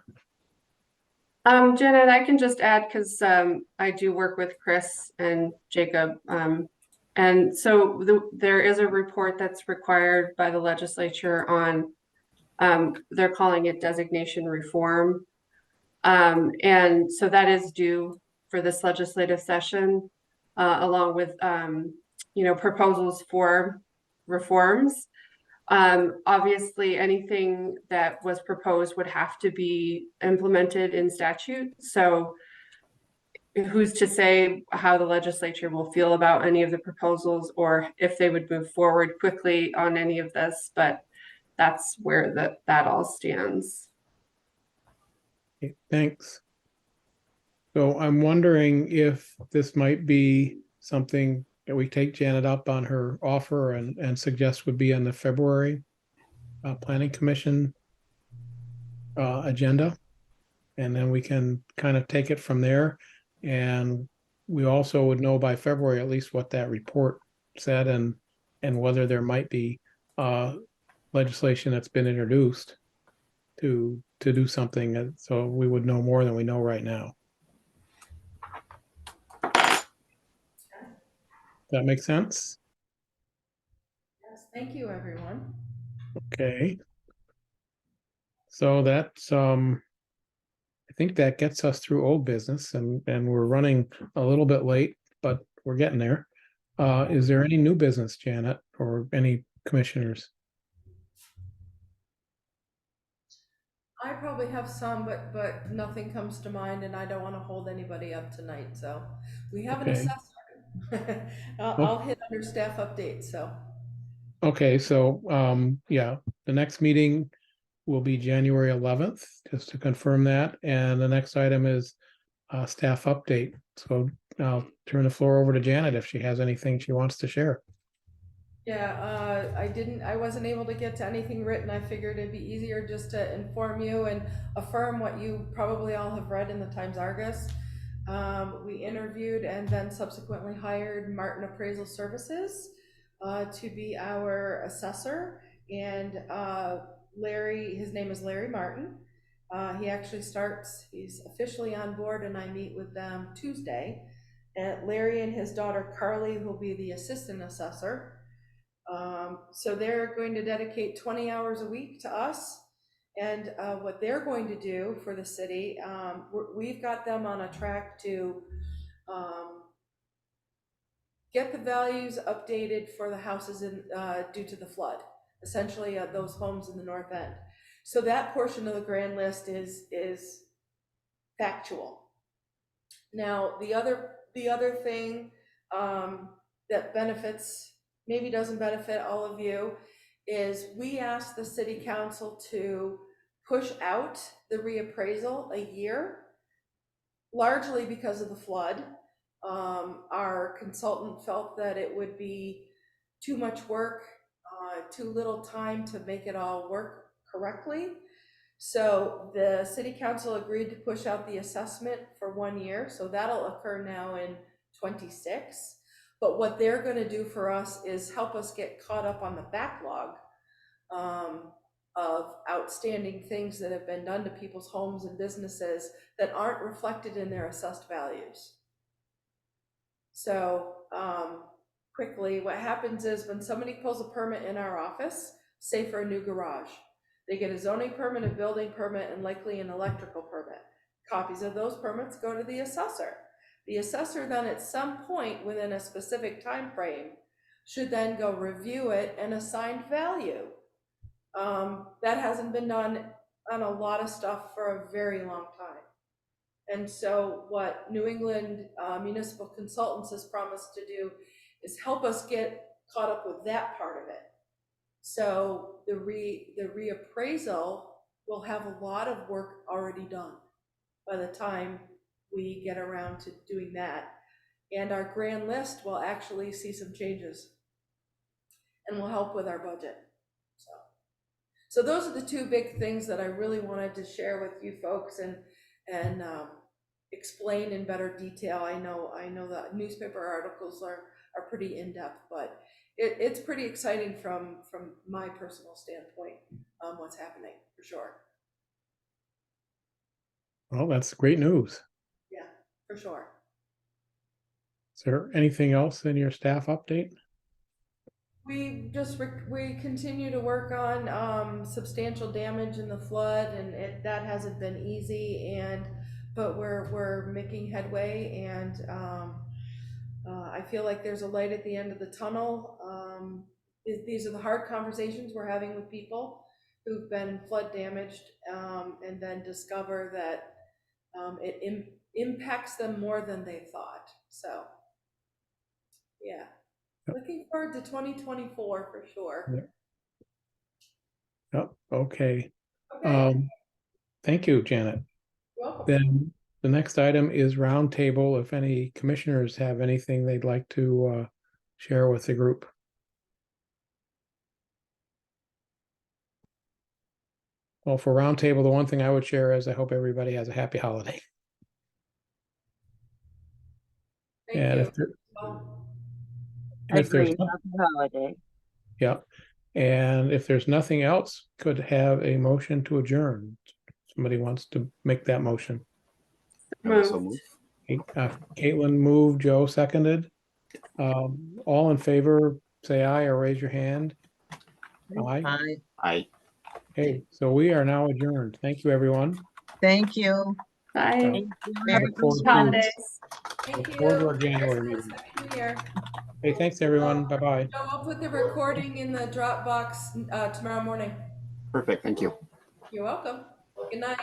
F: Janet, I can just add, because I do work with Chris and Jacob. And so there is a report that's required by the legislature on, they're calling it designation reform. And so that is due for this legislative session, along with, proposals for reforms. Obviously, anything that was proposed would have to be implemented in statute. So who's to say how the legislature will feel about any of the proposals, or if they would move forward quickly on any of this, but that's where that all stands.
C: Okay, thanks. So I'm wondering if this might be something that we take Janet up on her offer and suggest would be on the February Planning Commission agenda. And then we can kind of take it from there. And we also would know by February at least what that report said, and whether there might be legislation that's been introduced to do something. So we would know more than we know right now. That makes sense?
A: Yes, thank you, everyone.
C: Okay. So that's I think that gets us through old business, and we're running a little bit late, but we're getting there. Is there any new business, Janet, or any commissioners?
A: I probably have some, but nothing comes to mind, and I don't want to hold anybody up tonight. So we have an
C: Okay.
A: assessor. I'll hit under staff updates. So
C: Okay, so yeah, the next meeting will be January 11th, just to confirm that. And the next item is staff update. So I'll turn the floor over to Janet if she has anything she wants to share.
A: yeah, I wasn't able to get to anything written. I figured it'd be easier just to inform you and affirm what you probably all have read in the Times Argus. We interviewed and then subsequently hired Martin Appraisal Services to be our assessor, and Larry, his name is Larry Martin. He actually he's officially on board, and I meet with them Tuesday. And Larry and his daughter Carly will be the assistant assessor. So they're going to dedicate 20 hours a week to us. And what they're going to do for the city, we've got them on a track to get the values updated for the houses due to the flood, essentially those homes in the north end. So that portion of the grand list is factual. Now, the other thing that benefits, maybe doesn't benefit all of you, is we asked the city council to push out the reappraisal a year, largely because of the flood. Our consultant felt that it would be too much work, too little time to make it all work correctly. So the city council agreed to push out the assessment for 1 year. So that'll occur now in 26. But what they're going to do for us is help us get caught up on the backlog of outstanding things that have been done to people's homes and businesses that aren't reflected in their assessed values. So, quickly, what happens is when somebody pulls a permit in our office, say for a new garage, they get a zoning permit, a building permit, and likely an electrical permit. Copies of those permits go to the assessor. The assessor then at some point within a specific time frame should then go review it and assign value. That hasn't been done on a lot of stuff for a very long time. And so what New England Municipal Consultants has promised to do is help us get caught up with that part of it. So the reappraisal will have a lot of work already done by the time we get around to doing that. And our grand list will actually see some changes and will help with our budget. So those are the two big things that I really wanted to share with you folks and explain in better detail. I know that newspaper articles are pretty in-depth, but it's pretty exciting from my personal standpoint, what's happening, for sure.
C: Well, that's great news.
A: Yeah, for sure.
C: Is there anything else in your staff update?
A: We continue to work on substantial damage in the flood, and that hasn't been easy, but we're making headway, and I feel like there's a light at the end of the tunnel. These are the hard conversations we're having with people who've been flood damaged, and then discover that it impacts them more than they thought. So, yeah. Looking forward to 2024 for sure.
C: Yep. Okay.
A: Okay,
C: Thank you, Janet.
A: welcome.
C: Then the next item is roundtable. If any commissioners have anything they'd like to share with the group. Well, for roundtable, the one thing I would share is I hope everybody has a happy holiday.
A: Thank
C: And
A: you.
C: if there,
A: Well,
C: and if there's
B: Agreed. Happy holiday.
C: yeah, and if there's nothing else, could have a motion to adjourn. Somebody wants to make that motion.
E: I also move.
C: Caitlin moved, Joe seconded. All in favor, say aye or raise your hand. Aye.
E: I
C: Okay, so we are now adjourned. Thank you, everyone.
D: Thank you.
F: Bye.
B: Thank you.
C: Have a
B: Merry
C: full
B: Christmas.
F: Holidays.
A: Thank
C: Look
A: you.
C: forward to our January
A: Merry
C: meeting.
A: Christmas, Happy New Year.
C: Hey, thanks, everyone. Bye-bye.
A: So I'll put the recording in the Dropbox tomorrow morning.
E: perfect. Thank you.
A: You're welcome. Good night.